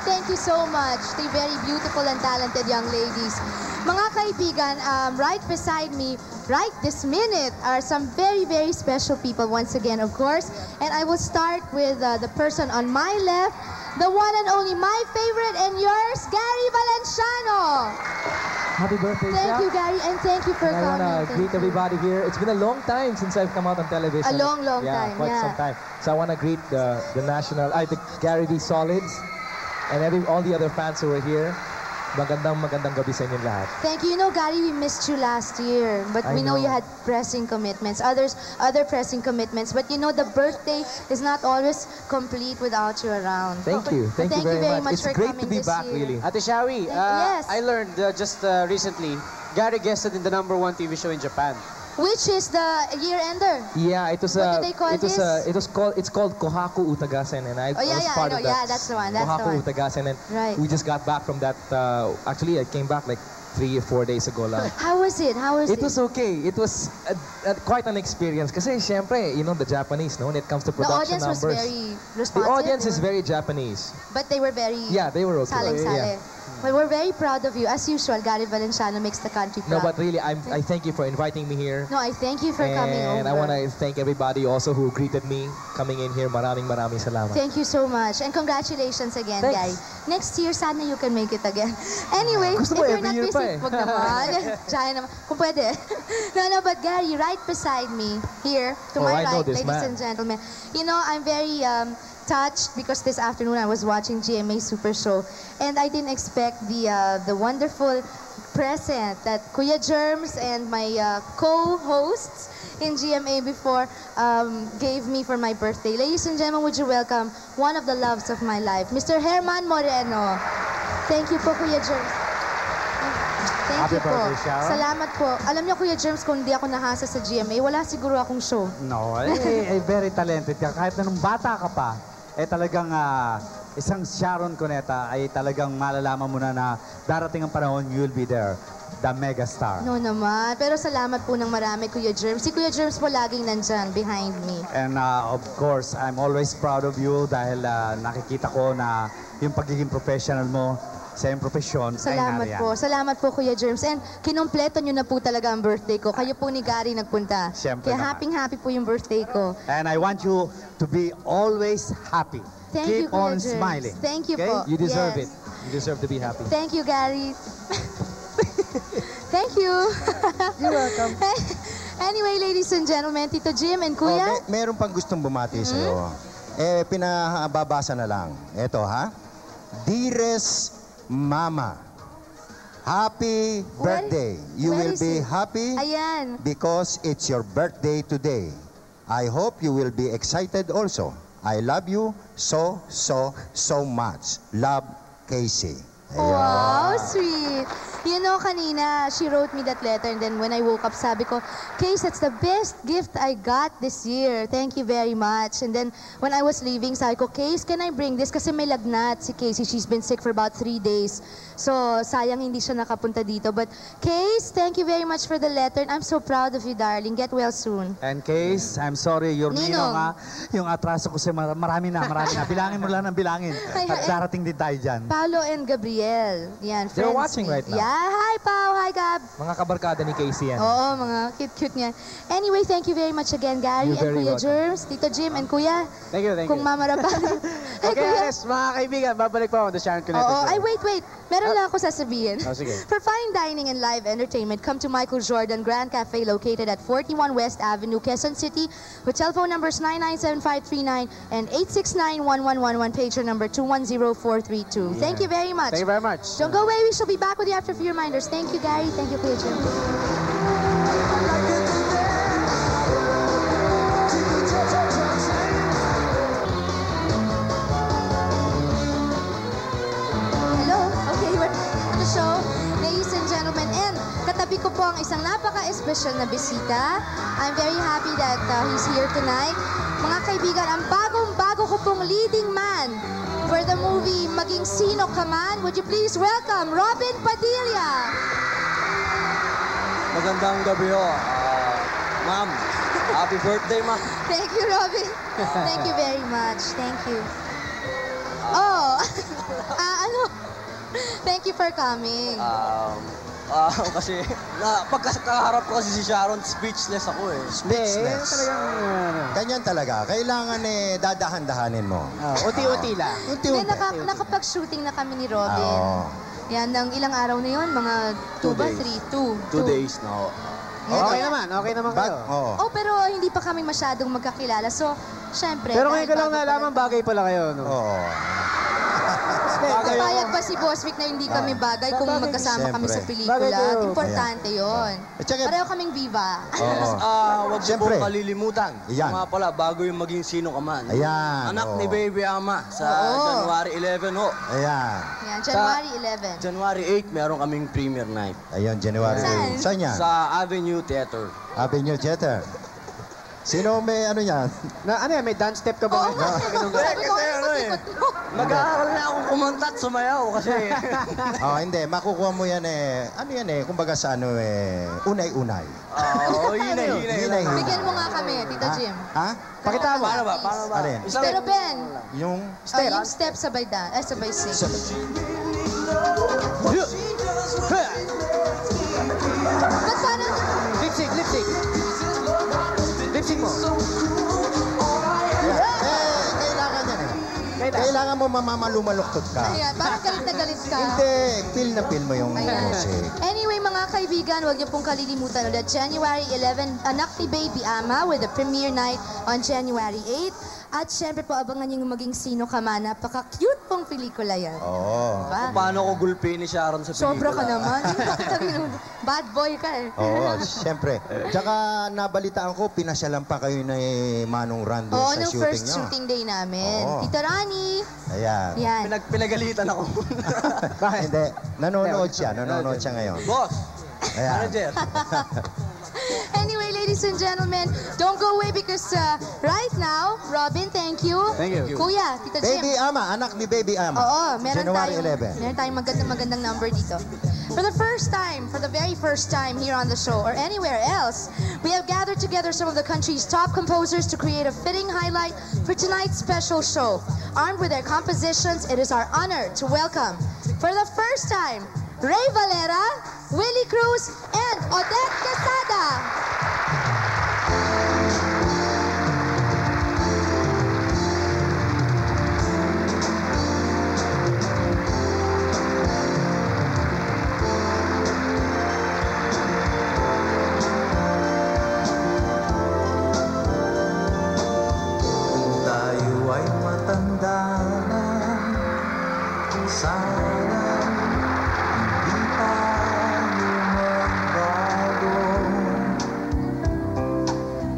thank you so much. They're very beautiful and talented young ladies. Mga kaibigan, right beside me, right this minute, are some very, very special people once again, of course. And I will start with the person on my left, the one and only my favorite and yours, Gary Valenciano.
Happy birthday,
Thank you, Gary, and thank you for
I want
coming.
to greet everybody here. It's been a long time since I've come out on television.
A long, long time,
Quite
yeah.
some time. So I want to greet the Gary V Solids and all the other fans who were here. Magandang gabi sa inyong lahat.
Thank you. You know, Gary, we missed you last year, but we know you had pressing commitments, other pressing commitments. But you know, the birthday is not always complete without you around.
Thank you. Thank you very much. It's
for
great to
coming
be
this
back,
year.
really.
Ate Shawi,
Yes.
I learned just recently, Gary guested in the #1 TV show in Japan.
Which is the year-ender.
Yeah, it was
What do they call this?
It's called Kohaku Utagasen, and I was part
I know.
of that.
Yeah, that's the one. That's
Kohaku
the one.
Utagasen, and
Right.
we just got back from that. Actually, I came back like 3 or 4 days ago lang.
How was it?
It was okay. It was quite an experience. Kasi syempre, you know, the Japanese, no? When it comes to
The
production
audience
numbers.
was very responsive.
The audience is very Japanese.
But they were very
Yeah, they were okay.
saling-sale.
Yeah.
Well, we're very proud of you. As usual, Gary Valenciano makes the country
No,
proud.
but really, I thank you for inviting me here.
No, I thank you for coming over.
And I want to thank everybody also who greeted me coming in here. Maraming salamat.
Thank you so much. And congratulations again,
Thanks.
Gary. Next year, sana you can make it again. Anyway,
Gusto
if
mo
you're
every
not
year
busy,
pa eh.
wag naman. Tsaya naman. Kung pwede. No, but Gary, right beside me, here, to
Oh,
my
I know
right,
this
ladies
man.
and gentlemen. You know, I'm very touched because this afternoon I was watching GMA Super Show and I didn't expect the wonderful present that Kuya Germs and my co-hosts in GMA before gave me for my birthday. Ladies and gentlemen, would you welcome one of the loves of my life, Mr. Herman Moreno. Thank you po, Kuya Germs. Thank
Happy
you po.
birthday, Sharon.
Salamat po. Alam niyo, Kuya Germs, kung hindi ako nahasa sa GMA, wala siguro akong show.
No, very talented ka. Kahit na nung bata ka pa, talagang isang Sharon Cuneta ay talagang malalaman mo na darating ang panahon, you'll be there. The megastar.
No naman. Pero salamat po ng marami, Kuya Germs. Si Kuya Germs po laging nandyan behind me.
And of course, I'm always proud of you dahil nakikita ko na yung pagiging professional mo sa iyong profesyon ay
Salamat
nariyan.
po. Salamat po, Kuya Germs. And kinumpleto nyo na po talaga ang birthday ko. Kayo po ni Gary nagpunta.
Siyempre
Kaya
naman.
happy po yung birthday ko.
And I want you to be always happy.
Thank
Keep
you, Kuya
on
Germs.
smiling.
Thank you
Okay?
po.
You deserve
Yes.
it. You deserve to be happy.
Thank you, Gary. Thank you.
You're welcome.
Anyway, ladies and gentlemen, Tito Jim and Kuya.
Meron pang gustong bumati sa'yo. Pinababasa na lang. Ito, ha? Dearest Mama, happy birthday. You
where
will
is
be
it?
happy
Ayan.
because it's your birthday today. I hope you will be excited also. I love you so much. Love, Casey.
Wow, sweet. You know, kanina, she wrote me that letter and then when I woke up, sabi ko, Case, that's the best gift I got this year. Thank you very much. And then, when I was leaving, sabi ko, Case, can I bring this? Kasi may lagnat si Casey. She's been sick for about 3 days. So, sayang hindi siya nakapunta dito. But, Case, thank you very much for the letter. And I'm so proud of you, darling. Get well soon.
And Case, I'm sorry, your
Ninong.
Nino nga, yung atraso ko marami na. Bilangin mo lang ng bilangin. At darating din tayo dyan.
Paolo and Gabriel. Yan, friends.
They're watching right now.
Yeah, hi, Pao. Hi, Gab.
Mga kabarkada ni Casey yan.
Oo, mga cute-cute niya. Anyway, thank you very much again, Gary
You're
and
very
Kuya
welcome.
Germs, Tito Jim, and Kuya.
Thank you, thank
Kung
you.
mamarapan.
Okay, yes, mga kaibigan, babalik po ako sa Sharon Cuneta
Oo,
Show.
ay wait. Meron lang ako sasabihin.
Oh, sige.
For fine dining and live entertainment, come to Michael Jordan Grand Cafe located at 41 West Avenue, Quezon City, with telephone numbers 997539 and 8691111, pager number 210432. Thank you very much.
Thank you very much.
Don't go away. We shall be back with you after a few reminders. Thank you, Gary. Thank you, Kuya Jim. Hello. Okay, we're on the show. Ladies and gentlemen, and katabi ko po ang isang napaka-espesyal na bisita. I'm very happy that he's here tonight. Mga kaibigan, ang bagong-bago ko pong leading man for the movie Maging Sino Ka Man. Would you please welcome Robin Padilla?
Magandang gabi ho. Ma'am, happy birthday, ma'am.
Thank you, Robin. Thank you very much. Thank you. Oh, Thank you for coming.
Kasi pagkakaharap ko kasi si Sharon, speechless ako eh.
Speechless. Ganyan talaga. Kailangan dadahan-dahanin mo.
Unti-unti lang.
Unti-unti.
Nakapag-shooting na kami ni Robin. Yan, ng ilang araw na yun? Mga 2 ba? 3? 2
days na ako.
Okay naman kayo.
Oh, pero hindi pa kami masyadong magkakilala. So, syempre.
Pero ngayon ko lang nalaman, bagay pala kayo, no?
Oo.
Napayag pa si Boss Vic na hindi kami bagay kung magkasama kami sa pelikula. Importante yon. Pareho kaming viva.
Huwag niyo pong kalilimutan. Mga pala, bago yung maging sino ka man. Anak ni Baby Ama sa January 11 ho.
Yan, January 11.
January 8, meron kaming premiere night.
Ayan, January 8. Saan yan?
Sa Avenue Theater.
Avenue Theater. Sino may ano yan?
May dance step ka ba?
Mag-aaral na akong kumantat, sumayaw kasi.
Hindi. Makukuha mo yan kumbaga sa unay-unay. Hinay.
Bigyan mo nga kami, Tita Jim.
Ha?
Pakita mo.
Paano ba?
Pero Ben,
yung
step sabay sing. Ba't parang...
Lip-sync. Lip-sync mo.
Kailangan yan Kailangan mo mamalumaluktot ka.
Ayan, parang galit na galit ka.
Hindi, feel na feel mo yung music.
Anyway, mga kaibigan, huwag niyo pong kalilimutan ulit. January 11, Anak ni Baby Ama with the premiere night on January 8. At syempre po, abangan niyo yung maging sino ka man. Napaka-cute pong pelikula yan.
Oo.
Diba?
Paano ko gulpin ni Sharon sa pelikula?
Sobra ka naman. Bad boy ka eh.
Oo, syempre. Tsaka nabalitaan ko, pinasyalan pa kayo na Manong Randall sa shooting niyo.
Oo, first shooting day namin. Tita Rani.
Ayan.
Yan.
Pinagalitan ako.
Hindi. Nanonood siya ngayon.
Boss!
Ayan.
Anyway, ladies and gentlemen, don't go away because right now, Robin, thank you.
Thank you.
Kuya, Tita Jim.
Baby Ama, anak ni Baby Ama.
Oo, meron
January
tayong magandang number dito. For the very first time here on the show or anywhere else, we have gathered together some of the country's top composers to create a fitting highlight for tonight's special show. Armed with their compositions, it is our honor to welcome, for the first time, Ray Valera, Willie Cruz, and Odette Quesada.
Kung tayo ay matanda na, sana hindi tayo magbago.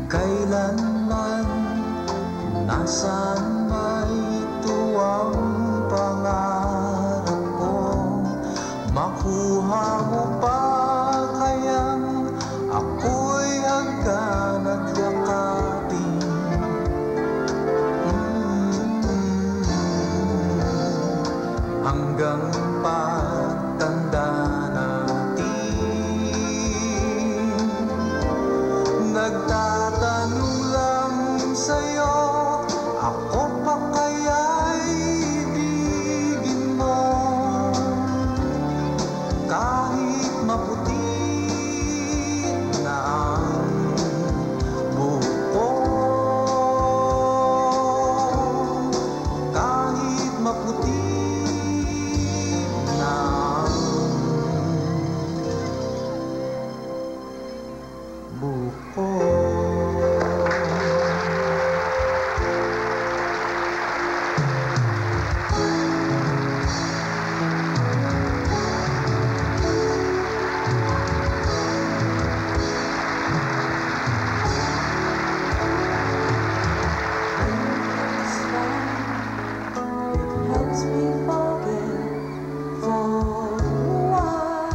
Kailanman, nasaan may tuwang pangarap ko, makuha mo pa kayang ako'y hanggan at yakapin. Hanggang pagtanda natin, nagtatanong lang sa'yo, ako pa kaya'y ibigin mo? Kahit maputi na ang buko, kahit maputi na ang buko.
Helps me forget for a while.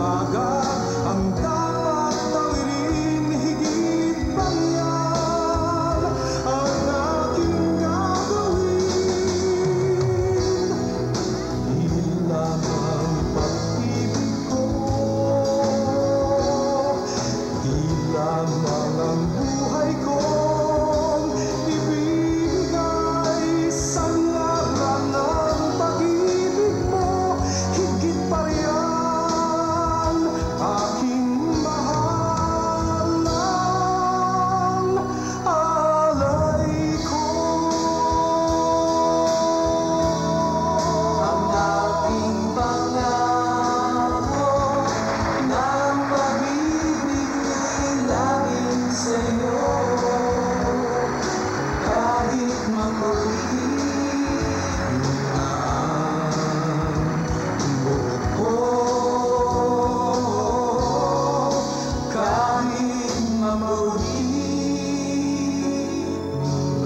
paliwanag ang dapat tawirin, higit pang yan ang aking gagawin. Di lamang pag-ibig ko, di lamang ang buhay kong ibigay sa ngalan ng pag-ibig mo, higit pa riyan aking mahal ng alay ko. Ang ating pangako ng pag-ibig ay laging sa'yo, kahit makulit na ang buhok ko, kahit mamulit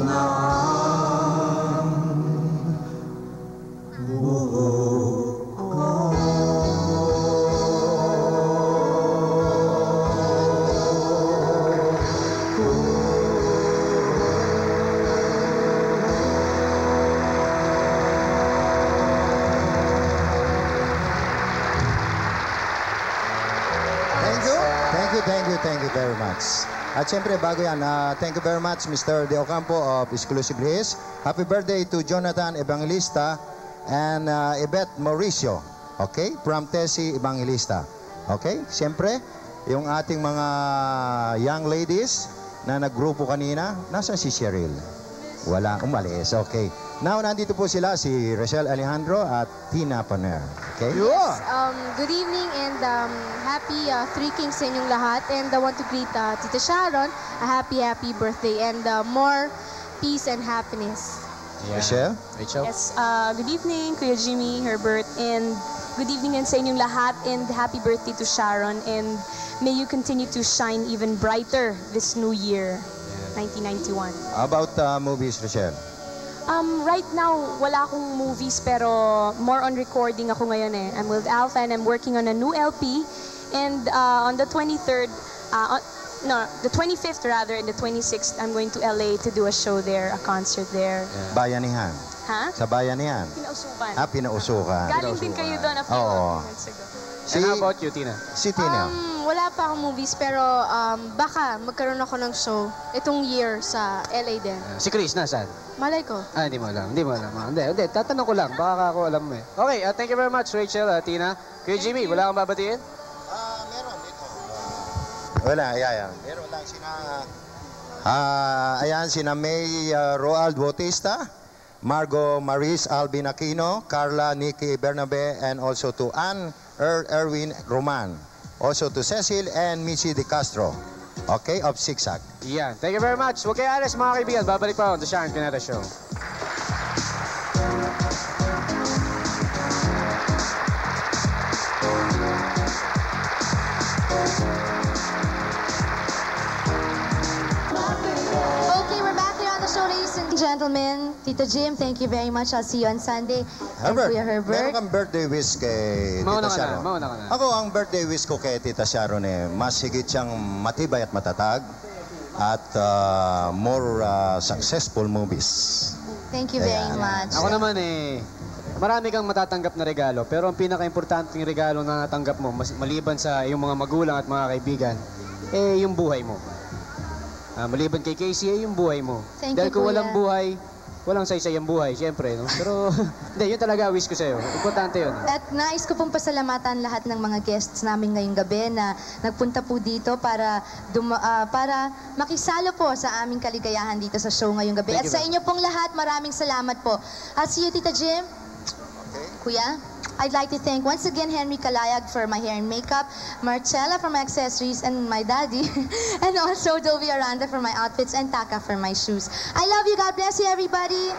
na ang buhok ko.
Thank you very much. At syempre, bago yan, thank you very much, Mr. De Ocampo of Exclusive List. Happy birthday to Jonathan Evangelista and Yvette Mauricio, okay? From Tessie Evangelista, okay? Syempre, yung ating mga young ladies na naggrupo kanina, nasa si Cheryl? Wala, umalis, okay. Now, nandito po sila, si Rochelle Alejandro at Tina Paner, okay?
Yes, good evening and happy Three Kings sa inyong lahat. And I want to greet Tita Sharon a happy birthday and more peace and happiness.
Rochelle?
Yes, good evening, Kuya Jimmy, Herbert, and good evening and sa inyong lahat, and happy birthday to Sharon, and may you continue to shine even brighter this new year, 1991.
How about movies, Rochelle?
Right now, wala akong movies, pero more on recording ako ngayon eh. I'm with Alpha and I'm working on a new LP, and on the 23rd, the 25th rather, and the 26th, I'm going to LA to do a show there, a concert there.
Bayanihan.
Ha?
Sa Bayanihan.
Pinausukan.
Pinausukan.
Galing din kayo doon a few months ago.
And how about you, Tina?
Si Tina.
Wala pa akong movies pero baka magkaroon ako ng show itong year sa LA din.
Si Chris, nasaan?
Malay ko.
Hindi mo alam. Hindi. Tatanong ko lang. Baka ako alam mo eh. Okay, thank you very much, Rachel, Tina. Kuya Jimmy, wala kang babatiin?
Meron dito. Wala, ayan. Meron lang ayan, sina May Roald Bautista, Margo Maris Alvin Aquino, Carla Nikki Bernabe, and also to Ann Erwin Roman. Also to Cecil and Missy De Castro. Okay, of Zigzag.
Yeah, thank you very much. Huwag kayo alis, mga kaibigan. Babalik pa ako sa Sharon Cuneta Show.
Okay, we're back here on the show, ladies and gentlemen. Tito Jim, thank you very much. I'll see you on Sunday.
Herbert,
And Kuya Herbert.
meron kang birthday wish kay Tita Sharon.
Mauna ka na.
Ako, ang birthday wish ko kay Tita Sharon mas higit siyang matibay at matatag at more successful movies.
Thank you very much.
Ako naman marami kang matatanggap na regalo, pero ang pinaka-importanting regalo na natanggap mo, maliban sa iyong mga magulang at mga kaibigan, yung buhay mo. Maliban kay Casey, yung buhay mo.
Thank
Dahil
you,
kung
Kuya.
walang buhay, walang saysay ang buhay, siyempre, no? Pero, hindi, yun talaga wish ko sa'yo. Importante yun.
At nais ko pong pasalamatan lahat ng mga guests namin ngayong gabi na nagpunta po dito para makisalo po sa aming kaligayahan dito sa show ngayong gabi.
Thank
At
you,
sa inyo pong lahat, maraming salamat po. I'll see you, Tita Jim. Kuya, I'd like to thank once again Henry Kalayag for my hair and makeup, Marcella for my accessories, and my daddy, and also Dovie Aranda for my outfits, and Taka for my shoes. I love you. God bless you, everybody.